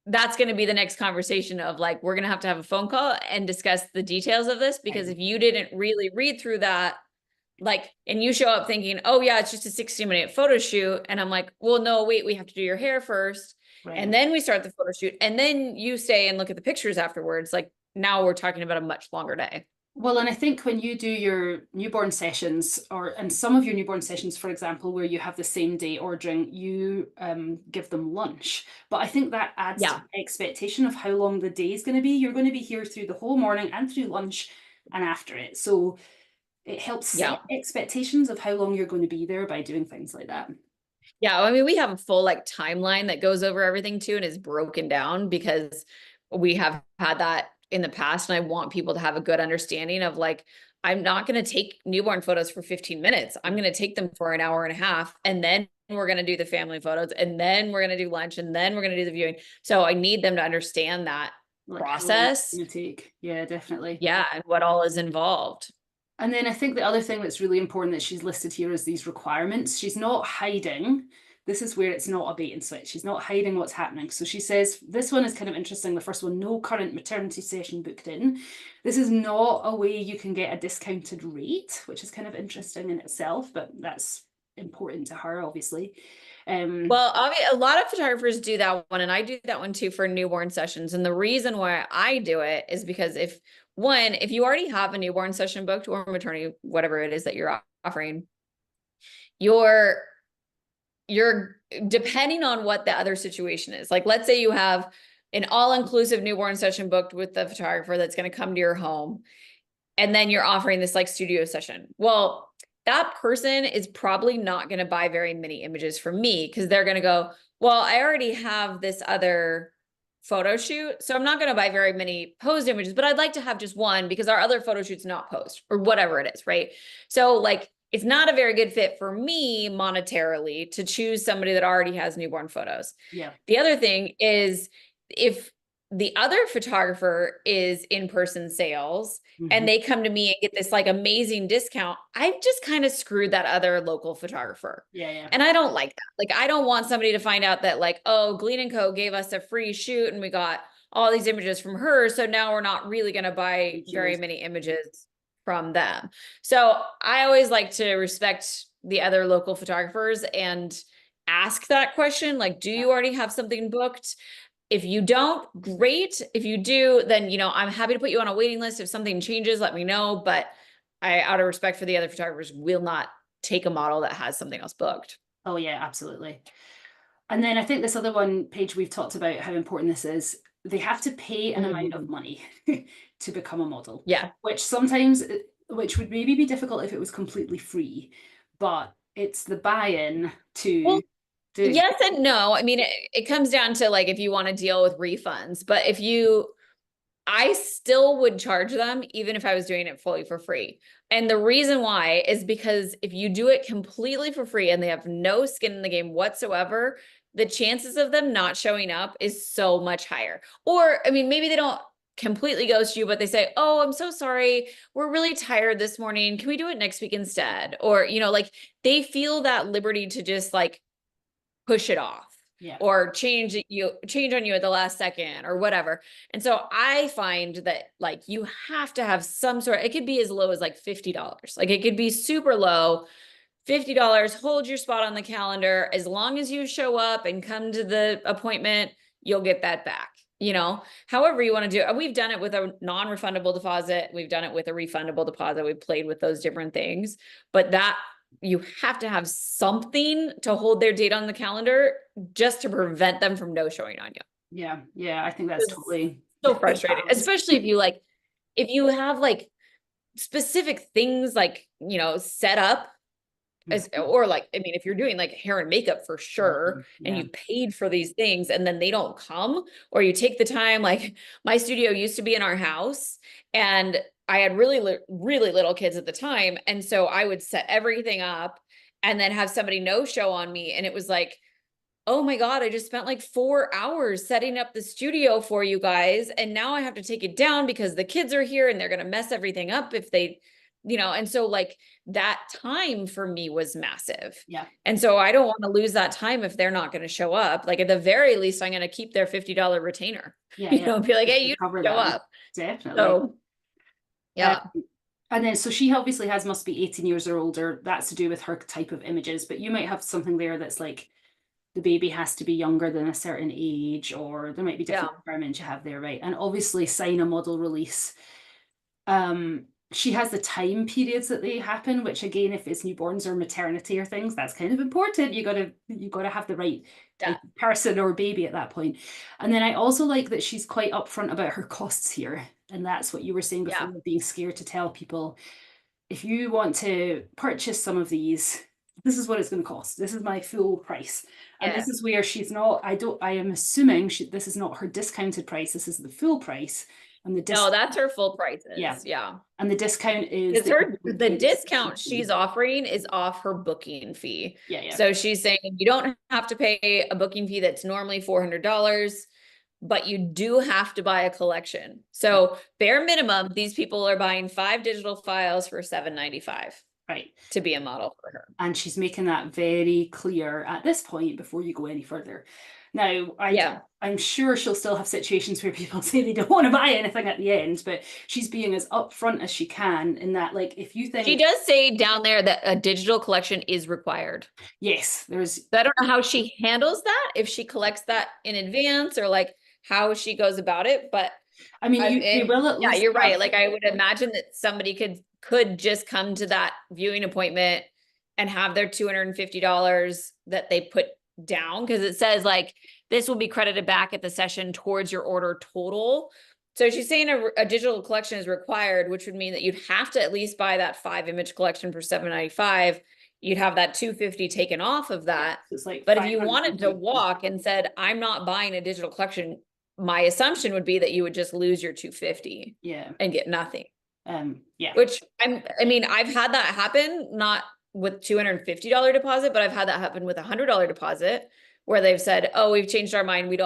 that's going to be the next conversation of like, we're going to have a phone call and discuss the details of this, because if you didn't really read through that, like, and you show up thinking, oh yeah, it's just a 60-minute photo shoot. And I'm like, well, no, wait, we have to do your hair first. right. And then we start the photo shoot. And then you stay and look at the pictures afterwards. Like now we're talking about a much longer day. Well, and I think when you do your newborn sessions, and some of your newborn sessions, for example, where you have the same day ordering, you give them lunch. But I think that adds to Yeah. the expectation of how long the day is going to be. You're going to be here through the whole morning and through lunch and after it. So it helps set Yeah. expectations of how long you're going to be there by doing things like that. Yeah, I mean, we have a full like timeline that goes over everything too and is broken down because we have had that in the past. And I want people to have a good understanding of like, I'm not going to take newborn photos for 15 minutes. I'm going to take them for an hour and a half. And then we're going to do the family photos. And then we're going to do lunch. And then we're going to do the viewing. So I need them to understand that Like how long it's process. going to take. Yeah, definitely. Yeah. And what all is involved. And then I think the other thing that's really important that she's listed here is these requirements. She's not hiding. This is where it's not a bait and switch. She's not hiding what's happening. So she says, this one is kind of interesting. The first one, no current maternity session booked in. This is not a way you can get a discounted rate, which is kind of interesting in itself, but that's important to her, obviously. Well, a lot of photographers do that one, and I do that one too for newborn sessions. And the reason why I do it is because if you already have a newborn session booked or maternity, whatever it is that you're offering, you're depending on what the other situation is. Like, let's say you have an all-inclusive newborn session booked with the photographer that's going to come to your home, and then you're offering this like studio session. Well, that person is probably not going to buy very many images from me because they're going to go, well, I already have this other photo shoot, so I'm not going to buy very many posed images, but I'd like to have just one because our other photo shoot's not posed or whatever it is, right? So like, it's not a very good fit for me monetarily to choose somebody that already has newborn photos. Yeah. The other thing is if the other photographer is in-person sales and they come to me and get this like amazing discount, I've just kind of screwed that other local photographer. Yeah, yeah. And I don't like that. Like, I don't want somebody to find out that like, oh, Glean & Co gave us a free shoot and we got all these images from her. So now we're not really going to buy very many images from them. So I always like to respect the other local photographers and ask that question. Like, do you already have something booked? If you don't, great. If you do, then, I'm happy to put you on a waiting list. If something changes, let me know. But I, out of respect for the other photographers, will not take a model that has something else booked. Oh yeah, absolutely. And then I think this other one, Paige, we've talked about how important this is. They have to pay an amount of money to become a model. Yeah. Which would maybe be difficult if it was completely free, but it's the buy-in to Well, do. yes and no. I mean, it comes down to like if you want to deal with refunds, but I still would charge them even if I was doing it fully for free. And the reason why is because if you do it completely for free and they have no skin in the game whatsoever, the chances of them not showing up is so much higher. Or, I mean, maybe they don't completely ghost you, but they say, oh, I'm so sorry. We're really tired this morning. Can we do it next week instead? Or, like they feel that liberty to just like push it off. Yeah. Or change on you at the last second or whatever. And so I find that like you have to have some sort, it could be as low as like $50. Like it could be super low, $50, hold your spot on the calendar. As long as you show up and come to the appointment, you'll get that back. However you want to do it. We've done it with a non-refundable deposit. We've done it with a refundable deposit. We've played with those different things, but that you have to have something to hold their date on the calendar just to prevent them from no showing on you. Yeah. Yeah. I think that's totally so frustrating, especially if you have like specific things like, set up or like, I mean, if you're doing like hair and makeup for sure, and you paid for these things and then they don't come, or you take the time, like my studio used to be in our house and I had really, really little kids at the time. And so I would set everything up and then have somebody no show on me. And it was like, oh my God, I just spent like 4 hours setting up the studio for you guys. And now I have to take it down because the kids are here and they're going to mess everything up if they, and so like that time for me was massive. Yeah. And so I don't want to lose that time if they're not going to show up. Like at the very least, I'm going to keep their $50 retainer. Yeah. Be like, hey, you cover show that. up. Definitely. So, yeah. And then, so she obviously must be 18 years or older. That's to do with her type of images, but you might have something there that's like, the baby has to be younger than a certain age, or there might be different requirements you have there, right? And obviously sign a model release. She has the time periods that they happen, which again, if it's newborns or maternity or things, that's kind of important. You gotta have the right person or baby at that point. And then I also like that she's quite upfront about her costs here. And that's what you were saying before, being scared to tell people. If you want to purchase some of these, this is what it's going to cost. This is my full price. And Yeah. this is where she's not, I am assuming this is not her discounted price. This is the full price. And the No, discount, that's her full yeah. prices. Yeah. And the discount is Because the the discount she's offering is off her booking fee. Yeah, yeah. So she's saying you don't have to pay a booking fee that's normally $400, but you do have to buy a collection. So bare minimum, these people are buying 5 digital files for $7.95. Right. To be a model for her. And she's making that very clear at this point before you go any further. Now, I'm sure she'll still have situations where people say they don't want to buy anything at the end, but she's being as upfront as she can in that, like, if you think... She does say down there that a digital collection is required. Yes, there's... So I don't know how she handles that, if she collects that in advance or like how she goes about it, but I mean, you will at least... Yeah, you're right. Like I would imagine that somebody could just come to that viewing appointment and have their $250 that they put down, because it says like this will be credited back at the session towards your order total. So she's saying a digital collection is required, which would mean that you'd have to at least buy that 5-image collection for $7.95. You'd have that $250 taken off of that. Yeah, so like, but if you wanted to walk and said, I'm not buying a digital collection, my assumption would be that you would just lose your $250 and get nothing. Yeah. Which I mean, I've had that happen, not with $250 deposit, but I've had that happen with $100 deposit where they've said, oh, we've changed our mind. We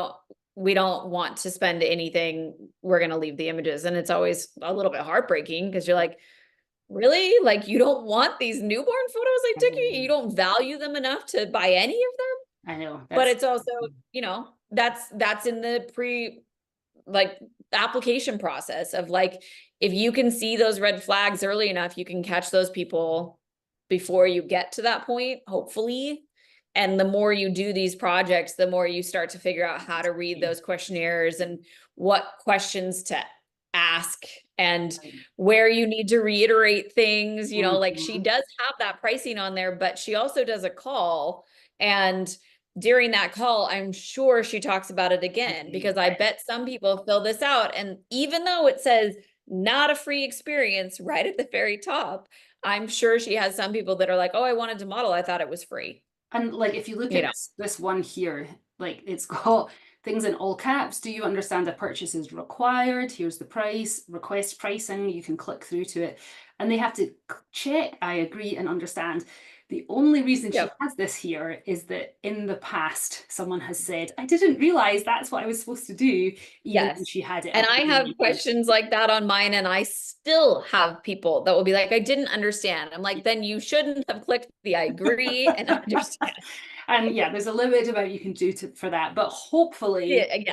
don't want to spend anything. We're going to leave the images. And it's always a little bit heartbreaking because you're like, really? Like you don't want these newborn photos I took you? You don't value them enough to buy any of them? I know. But it's also, you know, that's in the application process of like, if you can see those red flags early enough, you can catch those people before you get to that point, hopefully. And the more you do these projects, the more you start to figure out how to read those questionnaires and what questions to ask and where you need to reiterate things, you know, like she does have that pricing on there, but she also does a call. And during that call, I'm sure she talks about it again, because I bet some people fill this out. And even though it says not a free experience right at the very top, I'm sure she has some people that are like, oh, I wanted to model. I thought it was free. And like, if you look at this one here, like it's got things in all caps. Do you understand that purchase is required? Here's the price, request pricing. You can click through to it and they have to check, I agree and understand. The only reason she has this here is that in the past, someone has said, I didn't realize that's what I was supposed to do, even when she had it. And I have questions like that on mine, and I still have people that will be like, I didn't understand. I'm like, then you shouldn't have clicked the I agree and understand. And yeah, there's a limited amount you can do for that, but hopefully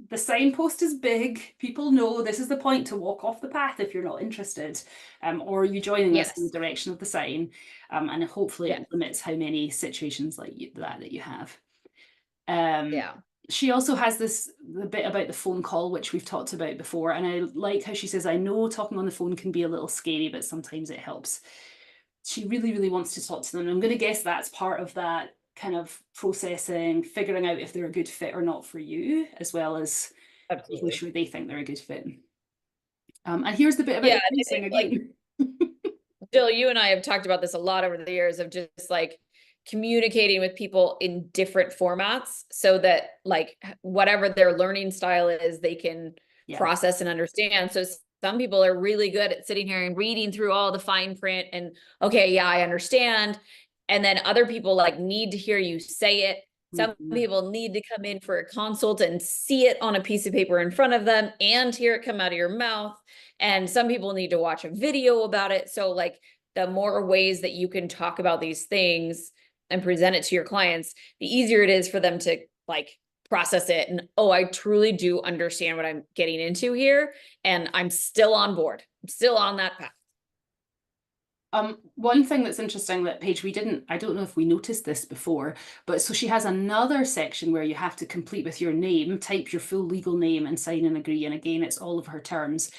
the signpost is big. People know this is the point to walk off the path if you're not interested, or you joining us in the direction of the sign, and hopefully it limits how many situations like that you have. She also has the bit about the phone call, which we've talked about before, and I like how she says, I know talking on the phone can be a little scary, but sometimes it helps. She really, really wants to talk to them. I'm going to guess that's part of that kind of processing, figuring out if they're a good fit or not for you, as well as making sure they think they're a good fit. And here's the bit about the pricing again. Jill, you and I have talked about this a lot over the years of just like communicating with people in different formats so that like whatever their learning style is, they can process and understand. So some people are really good at sitting here and reading through all the fine print and, okay, yeah, I understand. And then other people like need to hear you say it. Some people need to come in for a consult and see it on a piece of paper in front of them and hear it come out of your mouth. And some people need to watch a video about it. So like the more ways that you can talk about these things and present it to your clients, the easier it is for them to like process it. And, oh, I truly do understand what I'm getting into here. And I'm still on board. I'm still on that path. One thing that's interesting that Paige, I don't know if we noticed this before, but so she has another section where you have to complete with your name, type your full legal name and sign and agree. And again, it's all of her terms.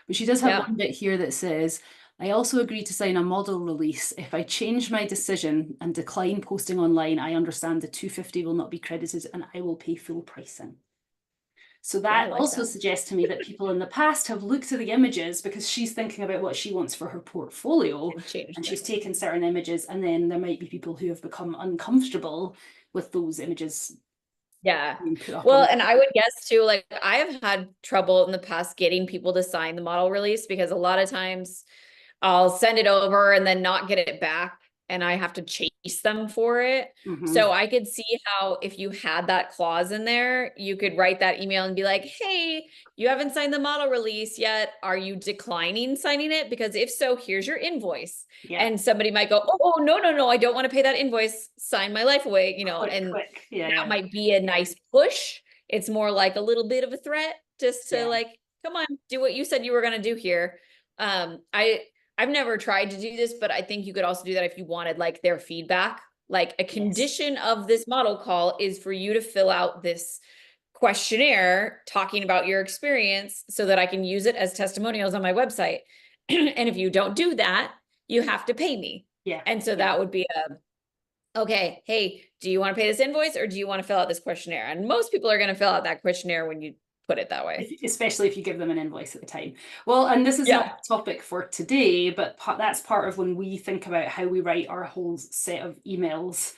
But she does have one bit here that says, I also agree to sign a model release. If I change my decision and decline posting online, I understand the $250 will not be credited and I will pay full pricing. So Yeah, I that like also that. suggests to me that people in the past have looked at the images because she's thinking about what she wants for her portfolio, And change and them. she's taken certain images, and then there might be people who have become uncomfortable with those images Yeah. being put up Well, on. and I would guess too, like I have had trouble in the past getting people to sign the model release because a lot of times I'll send it over and then not get it back and I have to chase them for it. Mm-hmm. So I could see how if you had that clause in there, you could write that email and be like, hey, you haven't signed the model release yet. Are you declining signing it? Because if so, here's your invoice. Yeah. And somebody might go, oh, no, no, no, I don't want to pay that invoice. Sign my life away, and Quick. Yeah, that yeah. might be a nice push. It's more like a little bit of a threat just to Yeah. like, come on, do what you said you were going to do here. I've never tried to do this, but I think you could also do that if you wanted like their feedback. Like a Yes. condition of this model call is for you to fill out this questionnaire talking about your experience so that I can use it as testimonials on my website. And if you don't do that, you have to pay me. Yeah. And so Yeah. that would be okay, hey, do you want to pay this invoice or do you want to fill out this questionnaire? And most people are going to fill out that questionnaire when you put it that way. Especially if you give them an invoice at the time. Well, and this is not Yeah. a topic for today, but that's part of when we think about how we write our whole set of emails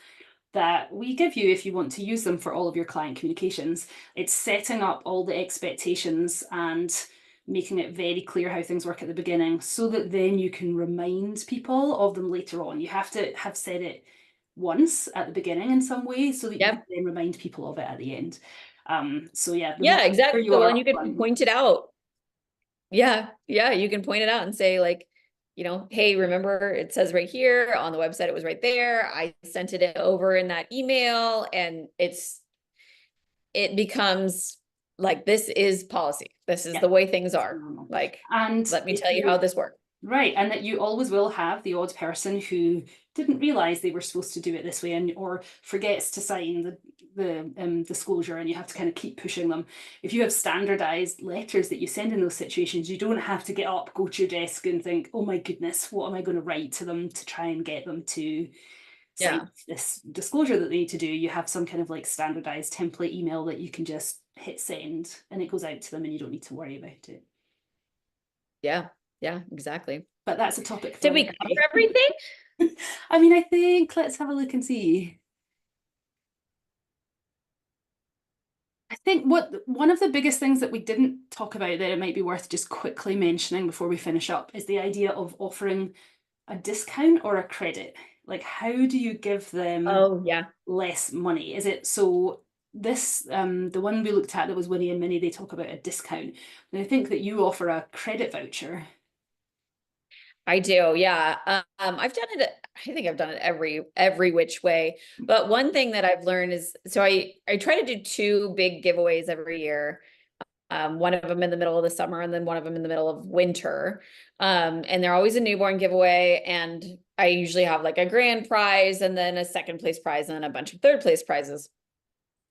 that we give you if you want to use them for all of your client communications. It's setting up all the expectations and making it very clear how things work at the beginning so that then you can remind people of them later on. You have to have said it once at the beginning in some way so that you can Yep. then remind people of it at the end. So yeah, the more Yeah, clear exactly. you Well, are and you can upfront. point it out. Yeah. Yeah. You can point it out and say, like, hey, remember it says right here on the website, it was right there. I sent it over in that email and it becomes like, this is policy. This is Yeah, the way things it's are. normal. Like, And let me if tell you how you this works. right, and that you always will have the odd person who didn't realize they were supposed to do it this way, and or forgets to sign the disclosure, and you have to kind of keep pushing them. If you have standardized letters that you send in those situations, you don't have to get up, go to your desk, and think, "Oh my goodness, what am I going to write to them to try and get them to sign Yeah. this disclosure that they need to do?" You have some kind of like standardized template email that you can just hit send, and it goes out to them, and you don't need to worry about it. Yeah. Yeah. Exactly. But that's a topic for Did we another cover day. everything? I mean, I think let's have a look and see. I think what one of the biggest things that we didn't talk about that it might be worth just quickly mentioning before we finish up is the idea of offering a discount or a credit. Like, how do you give them Oh, yeah. less money? Is it so? This the one we looked at that was Winnie and Minnie, they talk about a discount. And I think that you offer a credit voucher. I do, yeah. I've done it. I think I've done it every which way. But one thing that I've learned is, so I try to do two big giveaways every year. One of them in the middle of the summer, and then one of them in the middle of winter. And they're always a newborn giveaway, and I usually have like a grand prize, and then a second place prize, and then a bunch of third place prizes.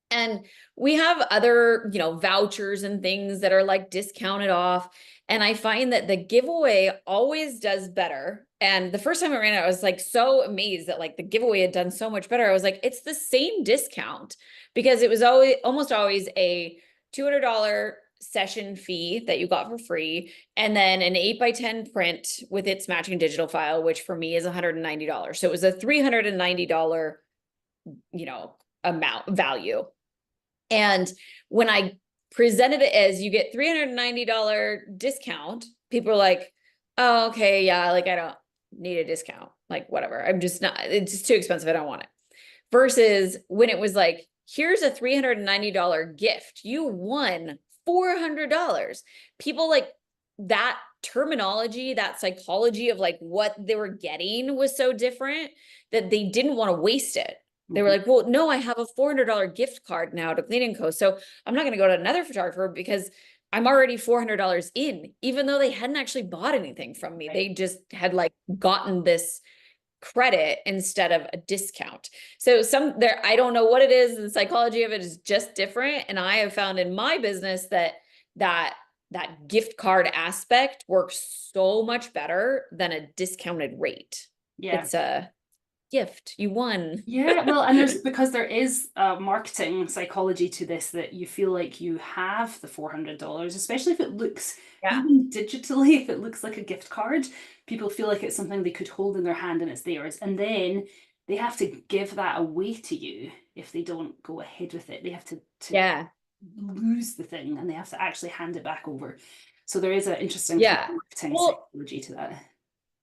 And we have other, vouchers and things that are like discounted off. And I find that the giveaway always does better. And the first time I ran it, I was like so amazed that like the giveaway had done so much better. I was like, it's the same discount because it was almost always a $200 session fee that you got for free, and then an 8x10 print with its matching digital file, which for me is $190. So it was a $390, amount value. And when I presented it as you get $390 discount, people are like, oh, okay, yeah, like I don't need a discount. Like, whatever. I'm just not, it's just too expensive. I don't want it. Versus when it was like, here's a $390 gift. You won $400. People like that terminology, that psychology of like what they were getting was so different that they didn't want to waste it. They were Mhm. like, well, no, I have a $400 gift card now to Clean & Co. So I'm not going to go to another photographer because I'm already $400 in, even though they hadn't actually bought anything from me. Right. They just had like gotten this credit instead of a discount. So I don't know what it is. The psychology of it is just different. And I have found in my business that that gift card aspect works so much better than a discounted rate. Yeah. It's gift. You won. Yeah, well, and there's because there is marketing psychology to this that you feel like you have the $400, especially if it looks, Yeah. even digitally, if it looks like a gift card, people feel like it's something they could hold in their hand and it's theirs. And then they have to give that away to you if they don't go ahead with it. They have to Yeah. lose the thing and they have to actually hand it back over. So there is an interesting kind of Yeah. marketing Well, psychology to that.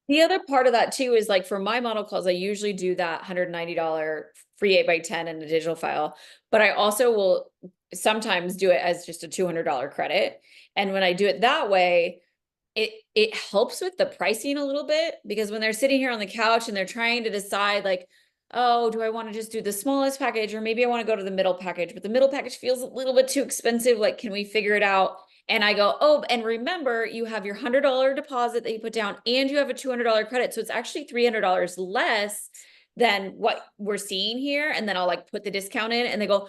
the other part of that too is like for my model calls, I usually do that $190 free 8x10 in a digital file, but I also will sometimes do it as just a $200 credit. And when I do it that way, it helps with the pricing a little bit, because when they're sitting here on the couch and they're trying to decide like, oh, do I want to just do the smallest package, or maybe I want to go to the middle package, but the middle package feels a little bit too expensive. Like, can we figure it out? And I go, oh, and remember, you have your $100 deposit that you put down and you have a $200 credit. So it's actually $300 less than what we're seeing here. And then I'll like put the discount in and they go,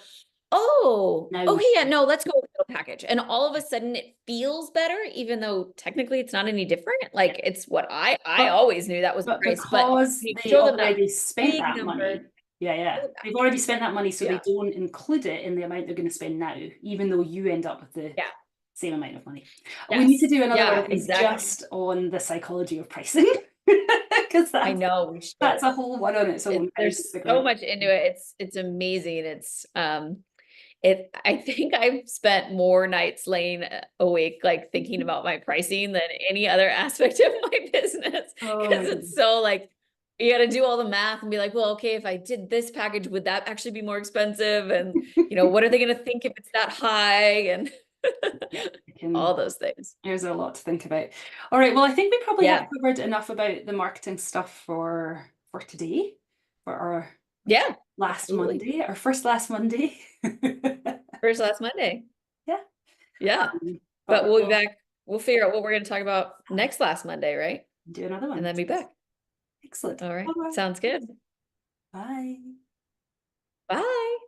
oh, Now, okay, yeah, no, let's go with the package. And all of a sudden it feels better, even though technically it's not any different. Like it's what I but always knew that was the But price, but because you they show them that already spent big that money, number. yeah, they've already spent that money, so they Yeah, don't include it in the amount they're going to spend now, even though you end up with the yeah, same amount of money. We need to yes, do another one yeah, of these exactly. just on the psychology of pricing, because I know we that's should. a whole one on its own. Trying to There's figure so out. much into it. It's amazing. I think I've spent more nights laying awake, like thinking about my pricing than any other aspect of my business. Oh my Cause it's goodness. so like, you got to do all the math and be like, well, okay, if I did this package, would that actually be more expensive? And, what are they going to think if it's that high? And Yeah, all those things. there's a lot to think about. All right, well, I think we probably have Yeah. covered enough about the marketing stuff for today, for our Yeah. last Absolutely. Monday, our first last Monday. First last Monday. Yeah. Yeah. But But we'll be we'll back. We'll figure out what we're going to talk about next last Monday, right? do another And one. then be back. Excellent. All right. Bye-bye. Sounds good. Bye. Bye.